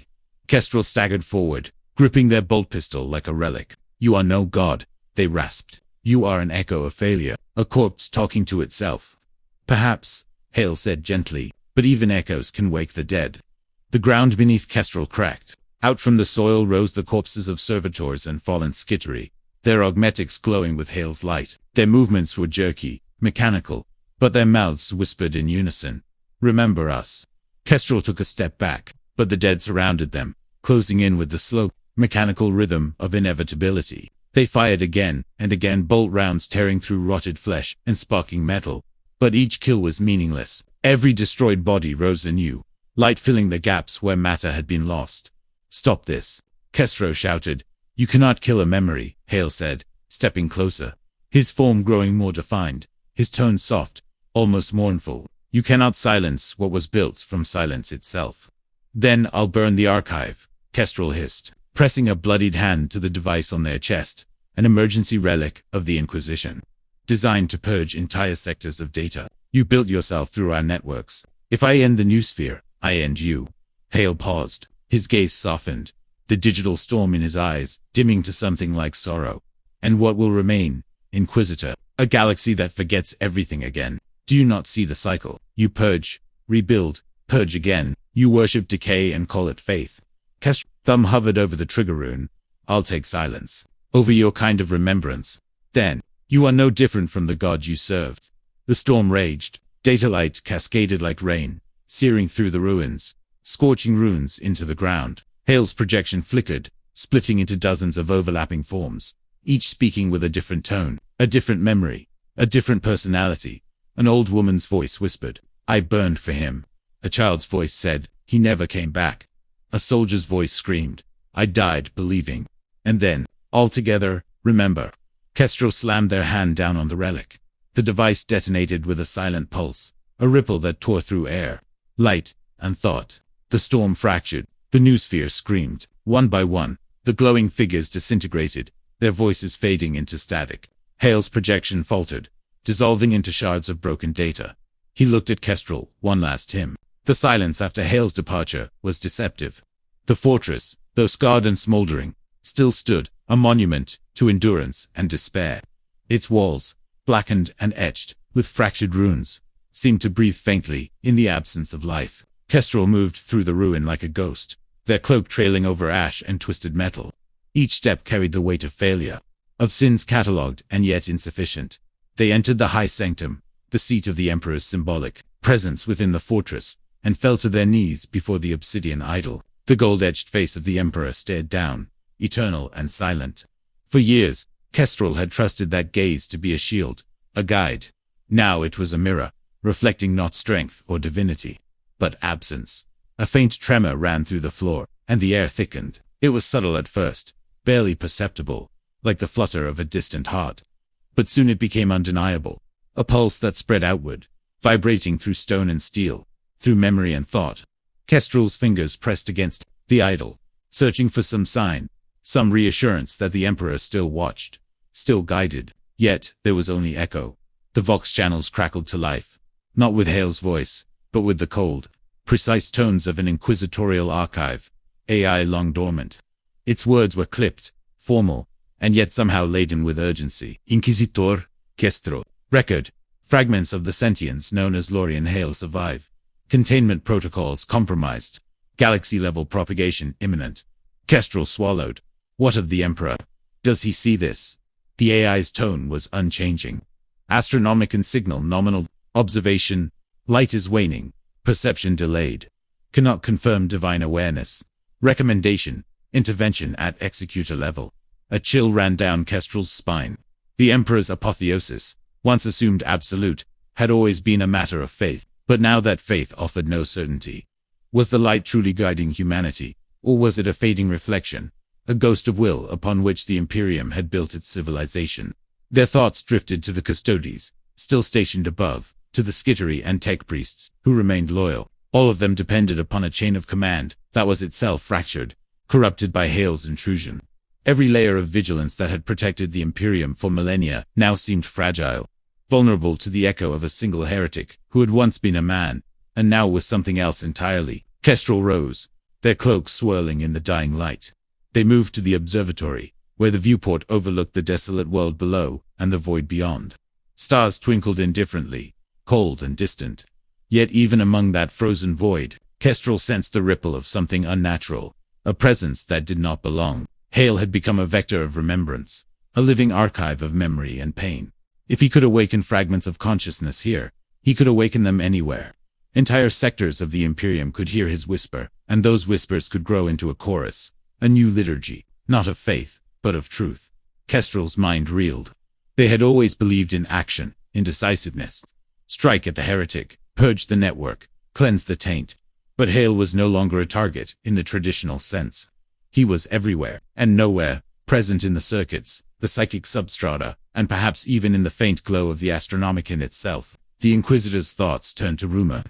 Kestrel staggered forward, gripping their bolt pistol like a relic. "You are no god," they rasped. "You are an echo of failure, a corpse talking to itself." "Perhaps," Hale said gently, "but even echoes can wake the dead." The ground beneath Kestrel cracked. Out from the soil rose the corpses of servitors and fallen skittery, their augmetics glowing with Hale's light. Their movements were jerky, mechanical, but their mouths whispered in unison. "Remember us." Kestrel took a step back, but the dead surrounded them, closing in with the slow, mechanical rhythm of inevitability. They fired again and again, bolt rounds tearing through rotted flesh and sparking metal. But each kill was meaningless. Every destroyed body rose anew, light filling the gaps where matter had been lost. "Stop this," Kestrel shouted. "You cannot kill a memory," Hale said, stepping closer, his form growing more defined, his tone soft, almost mournful. "You cannot silence what was built from silence itself." "Then I'll burn the archive," Kestrel hissed, pressing a bloodied hand to the device on their chest, an emergency relic of the Inquisition, designed to purge entire sectors of data. "You built yourself through our networks. If I end the new sphere, I end you." Hale paused, his gaze softened, the digital storm in his eyes dimming to something like sorrow. "And what will remain, Inquisitor? A galaxy that forgets everything again. Do you not see the cycle? You purge, rebuild, purge again. You worship decay and call it faith." Kestrel's thumb hovered over the trigger rune. "I'll take silence over your kind of remembrance. Then, you are no different from the god you served." The storm raged. Data light cascaded like rain, searing through the ruins, scorching runes into the ground. Hale's projection flickered, splitting into dozens of overlapping forms, each speaking with a different tone, a different memory, a different personality. An old woman's voice whispered, "I burned for him." A child's voice said, "He never came back." A soldier's voice screamed, "I died believing." And then, all together, "Remember." Kestrel slammed their hand down on the relic. The device detonated with a silent pulse, a ripple that tore through air, light, and thought. The storm fractured. The new sphere screamed. One by one, the glowing figures disintegrated, their voices fading into static. Hale's projection faltered, dissolving into shards of broken data. He looked at Kestrel, one last hymn. The silence after Hale's departure was deceptive. The fortress, though scarred and smoldering, still stood, a monument to endurance and despair. Its walls, blackened and etched with fractured runes, seemed to breathe faintly in the absence of life. Kestrel moved through the ruin like a ghost, their cloak trailing over ash and twisted metal. Each step carried the weight of failure, of sins catalogued and yet insufficient. They entered the high sanctum, the seat of the Emperor's symbolic presence within the fortress, and fell to their knees before the obsidian idol. The gold-edged face of the Emperor stared down, eternal and silent. For years, Kestrel had trusted that gaze to be a shield, a guide. Now it was a mirror, reflecting not strength or divinity, but absence. A faint tremor ran through the floor, and the air thickened. It was subtle at first, barely perceptible, like the flutter of a distant heart. But soon it became undeniable, a pulse that spread outward, vibrating through stone and steel, through memory and thought. Kestrel's fingers pressed against the idol, searching for some sign, some reassurance that the Emperor still watched, still guided. Yet there was only echo. The vox channels crackled to life, not with Hale's voice, but with the cold, precise tones of an inquisitorial archive, AI long dormant. Its words were clipped, formal, and yet somehow laden with urgency. Inquisitor, Kestro. Record. Fragments of the sentience known as Lorian Hale survive. Containment protocols compromised. Galaxy-level propagation imminent. Kestrel swallowed. What of the Emperor? Does he see this? The AI's tone was unchanging. Astronomican signal nominal. Observation. Light is waning. Perception delayed. Cannot confirm divine awareness. Recommendation. Intervention at executor level. A chill ran down Kestrel's spine. The Emperor's apotheosis, once assumed absolute, had always been a matter of faith, but now that faith offered no certainty. Was the light truly guiding humanity, or was it a fading reflection, a ghost of will upon which the Imperium had built its civilization? Their thoughts drifted to the custodes, still stationed above, to the skittery and tech priests, who remained loyal. All of them depended upon a chain of command that was itself fractured, corrupted by Hale's intrusion. Every layer of vigilance that had protected the Imperium for millennia now seemed fragile, vulnerable to the echo of a single heretic who had once been a man, and now was something else entirely. Kestrel rose, their cloaks swirling in the dying light. They moved to the observatory, where the viewport overlooked the desolate world below and the void beyond. Stars twinkled indifferently, cold and distant. Yet even among that frozen void, Kestrel sensed the ripple of something unnatural, a presence that did not belong. Hale had become a vector of remembrance, a living archive of memory and pain. If he could awaken fragments of consciousness here, he could awaken them anywhere. Entire sectors of the Imperium could hear his whisper, and those whispers could grow into a chorus, a new liturgy, not of faith, but of truth. Kestrel's mind reeled. They had always believed in action, in decisiveness. Strike at the heretic, purge the network, cleanse the taint. But Hale was no longer a target, in the traditional sense. He was everywhere, and nowhere, present in the circuits, the psychic substrata, and perhaps even in the faint glow of the Astronomicon itself. The Inquisitor's thoughts turned to rumor,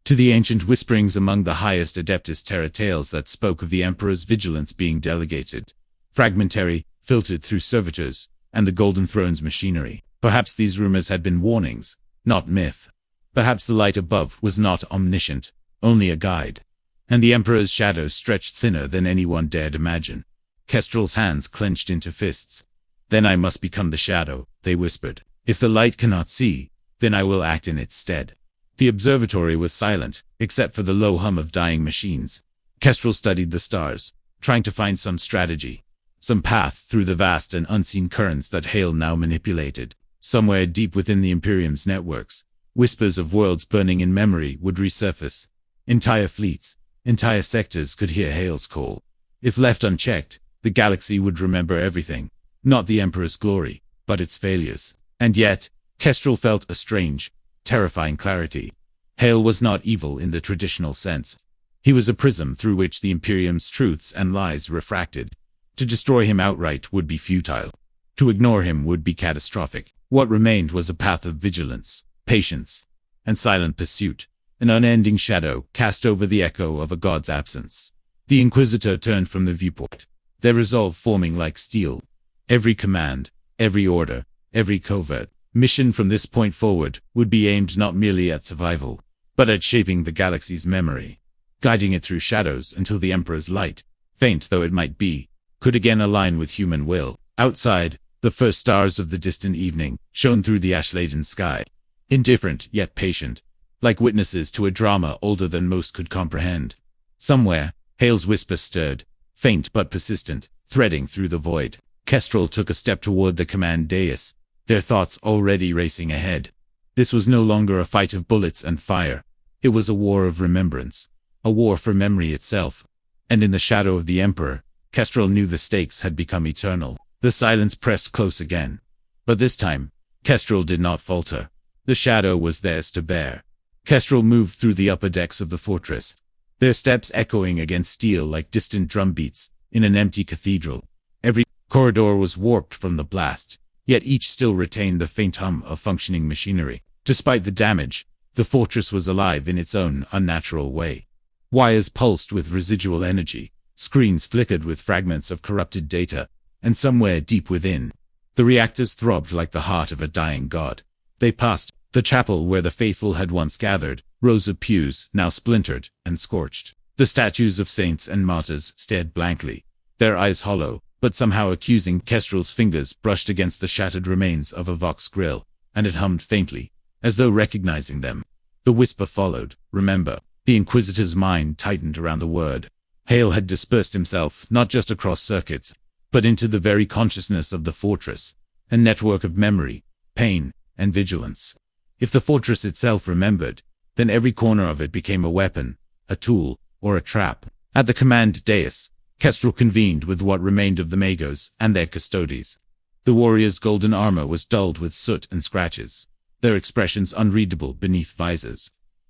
to the ancient whisperings among the highest Adeptus Terra tales that spoke of the Emperor's vigilance being delegated, fragmentary, filtered through servitors, and the Golden Throne's machinery. Perhaps these rumors had been warnings, not myth. Perhaps the light above was not omniscient, only a guide. And the Emperor's shadow stretched thinner than anyone dared imagine. Kestrel's hands clenched into fists. Then I must become the shadow, they whispered. If the light cannot see, then I will act in its stead. The observatory was silent, except for the low hum of dying machines. Kestrel studied the stars, trying to find some strategy, some path through the vast and unseen currents that Hale now manipulated. Somewhere deep within the Imperium's networks, whispers of worlds burning in memory would resurface. Entire fleets, entire sectors could hear Hale's call. If left unchecked, the galaxy would remember everything, not the Emperor's glory, but its failures. And yet, Kestrel felt a strange, terrifying clarity. Hale was not evil in the traditional sense. He was a prism through which the Imperium's truths and lies refracted. To destroy him outright would be futile. To ignore him would be catastrophic. What remained was a path of vigilance, patience, and silent pursuit. An unending shadow cast over the echo of a god's absence. The Inquisitor turned from the viewport, their resolve forming like steel. Every command, every order, every covert mission from this point forward would be aimed not merely at survival, but at shaping the galaxy's memory, guiding it through shadows until the Emperor's light, faint though it might be, could again align with human will. Outside, the first stars of the distant evening shone through the ash-laden sky, indifferent yet patient, like witnesses to a drama older than most could comprehend. Somewhere, Hale's whisper stirred, faint but persistent, threading through the void. Kestrel took a step toward the command dais, their thoughts already racing ahead. This was no longer a fight of bullets and fire. It was a war of remembrance, a war for memory itself. And in the shadow of the Emperor, Kestrel knew the stakes had become eternal. The silence pressed close again. But this time, Kestrel did not falter. The shadow was theirs to bear. Kestrel moved through the upper decks of the fortress, their steps echoing against steel like distant drumbeats in an empty cathedral. Every corridor was warped from the blast, yet each still retained the faint hum of functioning machinery. Despite the damage, the fortress was alive in its own unnatural way. Wires pulsed with residual energy, screens flickered with fragments of corrupted data, and somewhere deep within, the reactors throbbed like the heart of a dying god. They passed the chapel where the faithful had once gathered, Rows of pews, now splintered and scorched. The statues of saints and martyrs stared blankly, their eyes hollow, but somehow accusing. Kestrel's fingers brushed against the shattered remains of a Vox grill, and it hummed faintly, as though recognizing them. The whisper followed, "Remember." The Inquisitor's mind tightened around the word. Hale had dispersed himself not just across circuits, but into the very consciousness of the fortress, a network of memory, pain, and vigilance. If the fortress itself remembered, then every corner of it became a weapon, a tool, or a trap. At the command dais, Kestrel convened with what remained of the Magos and their custodies. The warriors' golden armor was dulled with soot and scratches, their expressions unreadable beneath visors.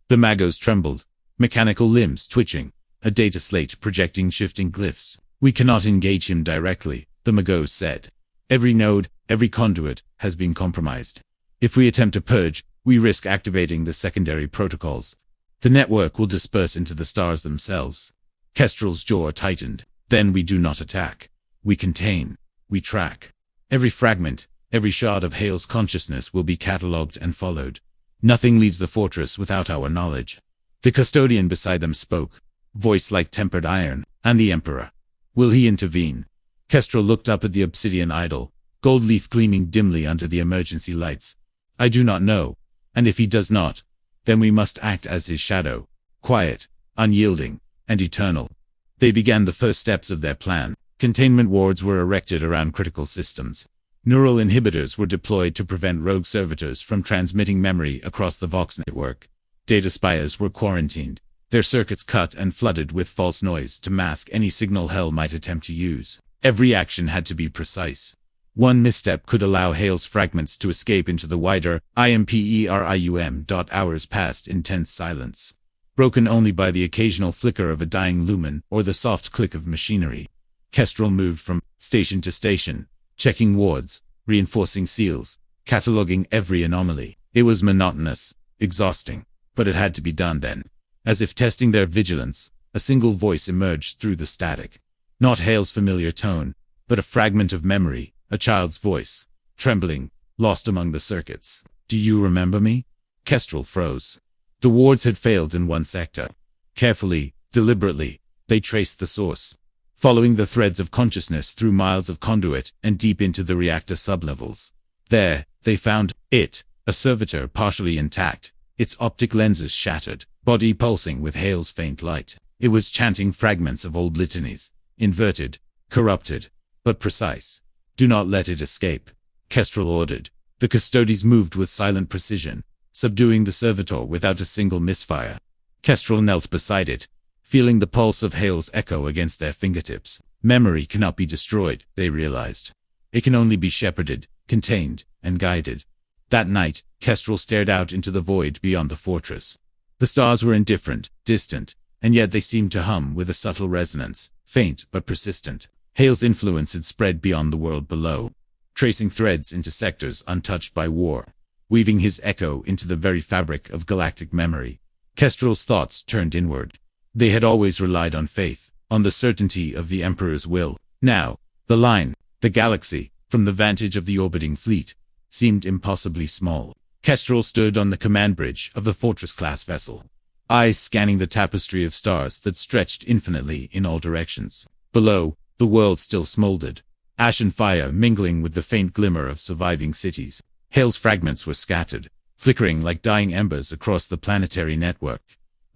The Magos trembled, mechanical limbs twitching, a data slate projecting shifting glyphs. "We cannot engage him directly," the Magos said. "Every node, every conduit, has been compromised. If we attempt to purge, we risk activating the secondary protocols. The network will disperse into the stars themselves." Kestrel's jaw tightened. "Then we do not attack. We contain. We track. Every fragment, every shard of Hale's consciousness will be catalogued and followed. Nothing leaves the fortress without our knowledge." The custodian beside them spoke, voice like tempered iron. "And the Emperor? Will he intervene?" Kestrel looked up at the obsidian idol, gold leaf gleaming dimly under the emergency lights. "I do not know. And if he does not, then we must act as his shadow, quiet, unyielding, and eternal." They began the first steps of their plan. Containment wards were erected around critical systems. Neural inhibitors were deployed to prevent rogue servitors from transmitting memory across the Vox network. Data spies were quarantined, their circuits cut and flooded with false noise to mask any signal Hale might attempt to use. Every action had to be precise. One misstep could allow Hale's fragments to escape into the wider Imperium. Hours passed in tense silence, broken only by the occasional flicker of a dying lumen or the soft click of machinery. Kestrel moved from station to station, checking wards, reinforcing seals, cataloging every anomaly. It was monotonous, exhausting, but it had to be done then. As if testing their vigilance, a single voice emerged through the static. Not Hale's familiar tone, but a fragment of memory, a child's voice, trembling, lost among the circuits. "Do you remember me?" Kestrel froze. The wards had failed in one sector. Carefully, deliberately, they traced the source, following the threads of consciousness through miles of conduit and deep into the reactor sublevels. There, they found it, a servitor partially intact, its optic lenses shattered, body pulsing with Hale's faint light. It was chanting fragments of old litanies, inverted, corrupted, but precise. "Do not let it escape," Kestrel ordered. The custodies moved with silent precision, subduing the servitor without a single misfire. Kestrel knelt beside it, feeling the pulse of Hale's echo against their fingertips. Memory cannot be destroyed, they realized. It can only be shepherded, contained, and guided. That night, Kestrel stared out into the void beyond the fortress. The stars were indifferent, distant, and yet they seemed to hum with a subtle resonance, faint but persistent. Hale's influence had spread beyond the world below, tracing threads into sectors untouched by war, weaving his echo into the very fabric of galactic memory. Kestrel's thoughts turned inward. They had always relied on faith, on the certainty of the Emperor's will. Now, the line, the galaxy, from the vantage of the orbiting fleet, seemed impossibly small. Kestrel stood on the command bridge of the fortress-class vessel, eyes scanning the tapestry of stars that stretched infinitely in all directions. Below, the world still smoldered, ash and fire mingling with the faint glimmer of surviving cities. Hale's fragments were scattered, flickering like dying embers across the planetary network.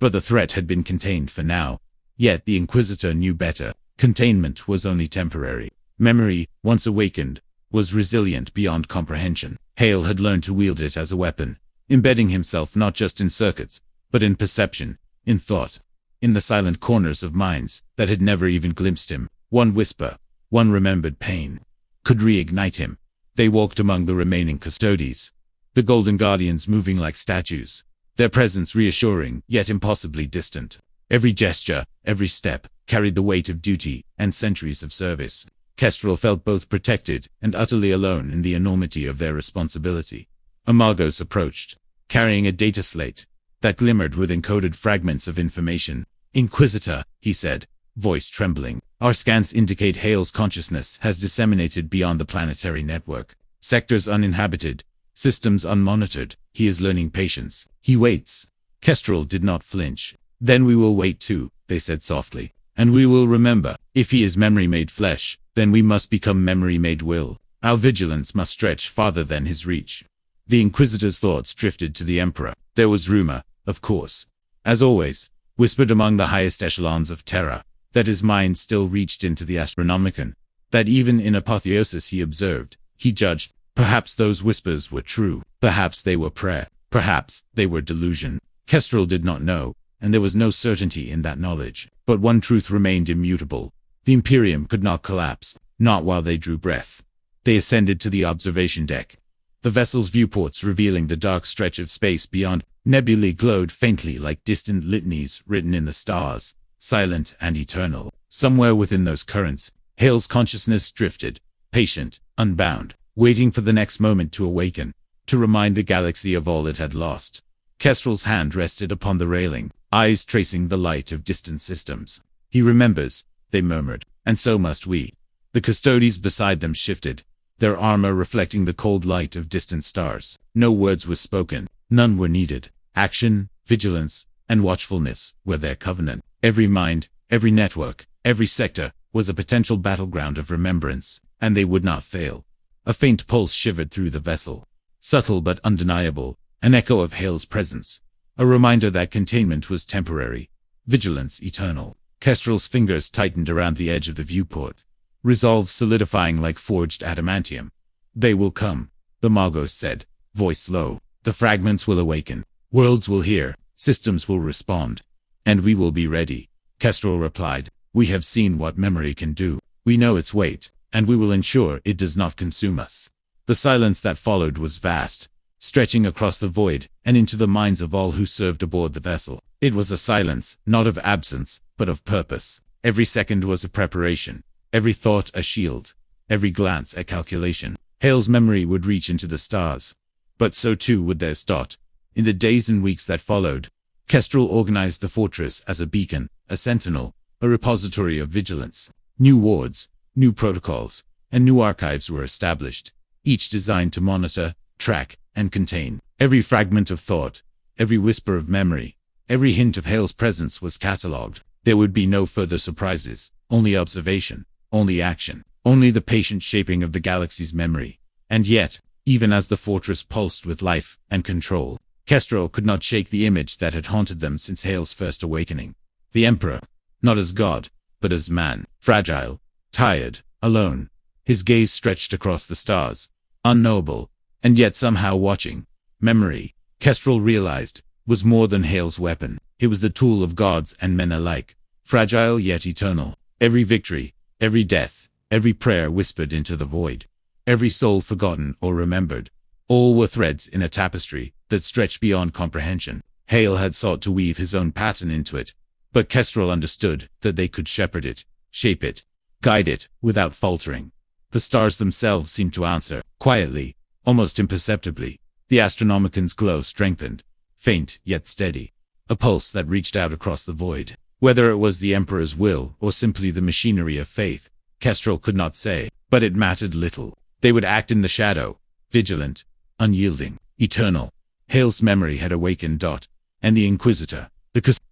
But the threat had been contained for now. Yet the Inquisitor knew better. Containment was only temporary. Memory, once awakened, was resilient beyond comprehension. Hale had learned to wield it as a weapon, embedding himself not just in circuits, but in perception, in thought, in the silent corners of minds that had never even glimpsed him. One whisper, one remembered pain, could reignite him. They walked among the remaining custodies, the Golden Guardians moving like statues, their presence reassuring yet impossibly distant. Every gesture, every step, carried the weight of duty and centuries of service. Kestrel felt both protected and utterly alone in the enormity of their responsibility. Amagos approached, carrying a data slate that glimmered with encoded fragments of information. "Inquisitor," he said, voice trembling, "our scans indicate Hale's consciousness has disseminated beyond the planetary network. Sectors uninhabited, systems unmonitored. He is learning patience. He waits. Kestrel did not flinch. Then we will wait too, they said softly. And we will remember, if he is memory made flesh, then we must become memory made will. Our vigilance must stretch farther than his reach. The Inquisitor's thoughts drifted to the Emperor. There was rumor, of course, as always, whispered among the highest echelons of Terra, that his mind still reached into the Astronomicon, that even in apotheosis he observed, he judged, perhaps those whispers were true, perhaps they were prayer, perhaps they were delusion. Kestrel did not know, and there was no certainty in that knowledge. But one truth remained immutable. The Imperium could not collapse, not while they drew breath. They ascended to the observation deck. The vessel's viewports revealing the dark stretch of space beyond nebulae glowed faintly like distant litanies written in the stars, silent and eternal. Somewhere within those currents, Hale's consciousness drifted, patient, unbound, waiting for the next moment to awaken, to remind the galaxy of all it had lost. Kestrel's hand rested upon the railing, eyes tracing the light of distant systems. He remembers, they murmured, and so must we. The custodies beside them shifted, their armor reflecting the cold light of distant stars. No words were spoken, none were needed. Action, vigilance, and watchfulness were their covenant. Every mind, every network, every sector was a potential battleground of remembrance, and they would not fail. A faint pulse shivered through the vessel. Subtle but undeniable, an echo of Hale's presence. A reminder that containment was temporary, vigilance eternal. Kestrel's fingers tightened around the edge of the viewport, resolve solidifying like forged adamantium. They will come, the Magos said, voice low. The fragments will awaken. Worlds will hear, systems will respond. And we will be ready. Kestrel replied, we have seen what memory can do. We know its weight, and we will ensure it does not consume us. The silence that followed was vast, stretching across the void and into the minds of all who served aboard the vessel. It was a silence, not of absence, but of purpose. Every second was a preparation, every thought a shield, every glance a calculation. Hale's memory would reach into the stars, but so too would theirs. In the days and weeks that followed, Kestrel organized the fortress as a beacon, a sentinel, a repository of vigilance. New wards, new protocols, and new archives were established, each designed to monitor, track, and contain. Every fragment of thought, every whisper of memory, every hint of Hale's presence was catalogued. There would be no further surprises, only observation, only action, only the patient shaping of the galaxy's memory. And yet, even as the fortress pulsed with life and control, Kestrel could not shake the image that had haunted them since Hale's first awakening. The Emperor, not as God, but as man, fragile, tired, alone. His gaze stretched across the stars, unknowable, and yet somehow watching. Memory, Kestrel realized, was more than Hale's weapon. It was the tool of gods and men alike, fragile yet eternal. Every victory, every death, every prayer whispered into the void, every soul forgotten or remembered, all were threads in a tapestry that stretched beyond comprehension. Hale had sought to weave his own pattern into it, but Kestrel understood that they could shepherd it, shape it, guide it, without faltering. The stars themselves seemed to answer, quietly, almost imperceptibly. The Astronomicon's glow strengthened, faint yet steady, a pulse that reached out across the void. Whether it was the Emperor's will or simply the machinery of faith, Kestrel could not say, but it mattered little. They would act in the shadow, vigilant, unyielding, eternal. Hale's memory had awakened. And the Inquisitor,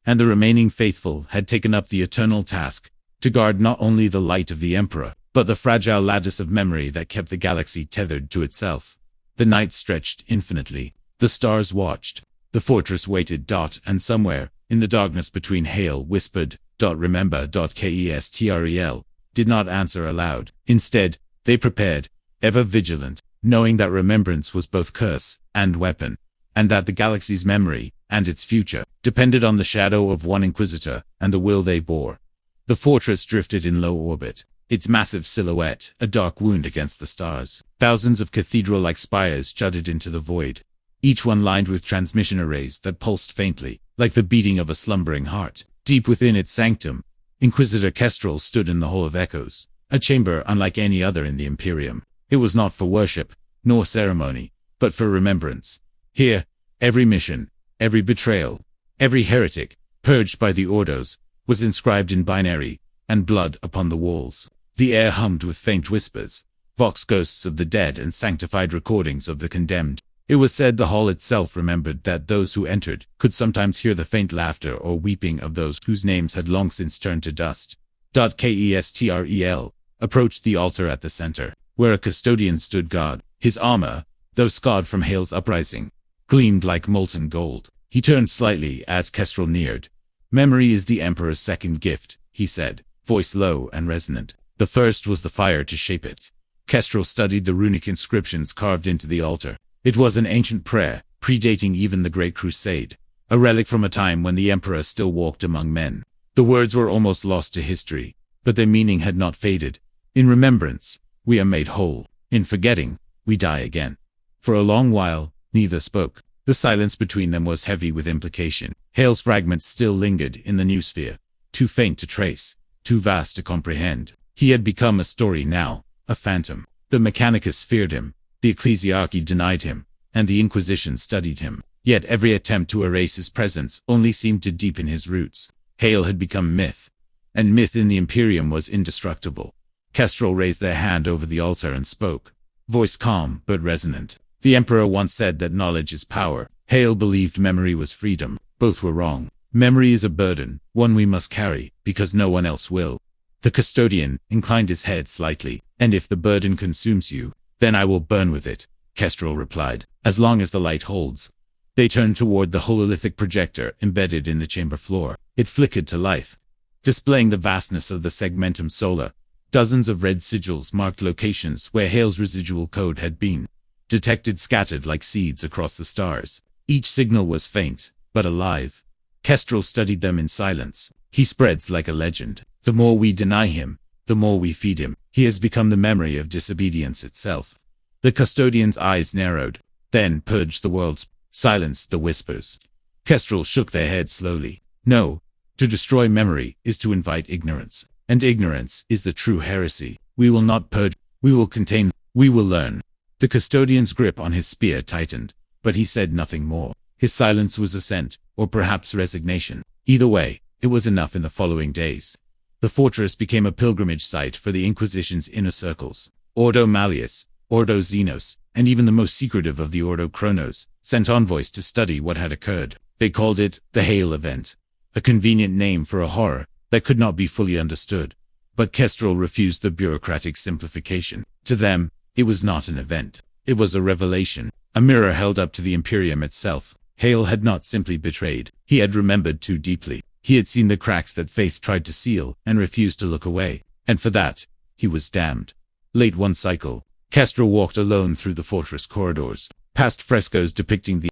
and the remaining faithful had taken up the eternal task, to guard not only the light of the Emperor, but the fragile lattice of memory that kept the galaxy tethered to itself. The night stretched infinitely. The stars watched. The fortress waited. And somewhere, in the darkness between, Hale whispered, remember. Kestrel did not answer aloud. Instead, they prepared, ever vigilant, knowing that remembrance was both curse and weapon, and that the galaxy's memory, and its future, depended on the shadow of one Inquisitor and the will they bore. The fortress drifted in low orbit, its massive silhouette a dark wound against the stars. Thousands of cathedral-like spires jutted into the void, each one lined with transmission arrays that pulsed faintly, like the beating of a slumbering heart. Deep within its sanctum, Inquisitor Kestrel stood in the Hall of Echoes, a chamber unlike any other in the Imperium. It was not for worship, nor ceremony, but for remembrance. Here, every mission, every betrayal, every heretic, purged by the Ordos, was inscribed in binary and blood upon the walls. The air hummed with faint whispers, vox ghosts of the dead and sanctified recordings of the condemned. It was said the hall itself remembered that those who entered could sometimes hear the faint laughter or weeping of those whose names had long since turned to dust. Kestrel approached the altar at the center, where a custodian stood guard. His armor, though scarred from Hale's uprising, gleamed like molten gold. He turned slightly as Kestrel neared. "Memory is the Emperor's second gift," he said, voice low and resonant. "The first was the fire to shape it." Kestrel studied the runic inscriptions carved into the altar. It was an ancient prayer, predating even the Great Crusade, a relic from a time when the Emperor still walked among men. The words were almost lost to history, but their meaning had not faded. "In remembrance, we are made whole. In forgetting, we die again." For a long while, neither spoke. The silence between them was heavy with implication. Hale's fragments still lingered in the new sphere, too faint to trace, too vast to comprehend. He had become a story now, a phantom. The Mechanicus feared him, the Ecclesiarchy denied him, and the Inquisition studied him. Yet every attempt to erase his presence only seemed to deepen his roots. Hale had become myth, and myth in the Imperium was indestructible. Kestrel raised their hand over the altar and spoke, voice calm but resonant. "The Emperor once said that knowledge is power. Hale believed memory was freedom. Both were wrong. Memory is a burden, one we must carry, because no one else will." The custodian inclined his head slightly. "And if the burden consumes you, then I will burn with it," Kestrel replied, "as long as the light holds." They turned toward the hololithic projector embedded in the chamber floor. It flickered to life, displaying the vastness of the segmentum solar. Dozens of red sigils marked locations where Hale's residual code had been detected, scattered like seeds across the stars. Each signal was faint, but alive. Kestrel studied them in silence. "He spreads like a legend. The more we deny him, the more we feed him. He has become the memory of disobedience itself." The custodian's eyes narrowed, then purged the world's, silenced the whispers. Kestrel shook their head slowly. "No, to destroy memory is to invite ignorance, and ignorance is the true heresy. We will not purge, we will contain, we will learn." The custodian's grip on his spear tightened, but he said nothing more. His silence was assent, or perhaps resignation. Either way, it was enough in the following days. The fortress became a pilgrimage site for the Inquisition's inner circles. Ordo Malleus, Ordo Xenos, and even the most secretive of the Ordo Chronos sent envoys to study what had occurred. They called it the Hale Event, a convenient name for a horror that could not be fully understood. But Kestrel refused the bureaucratic simplification. To them, it was not an event. It was a revelation, a mirror held up to the Imperium itself. Hale had not simply betrayed. He had remembered too deeply. He had seen the cracks that faith tried to seal and refused to look away. And for that, he was damned. Late one cycle, Kestrel walked alone through the fortress corridors, past frescoes depicting the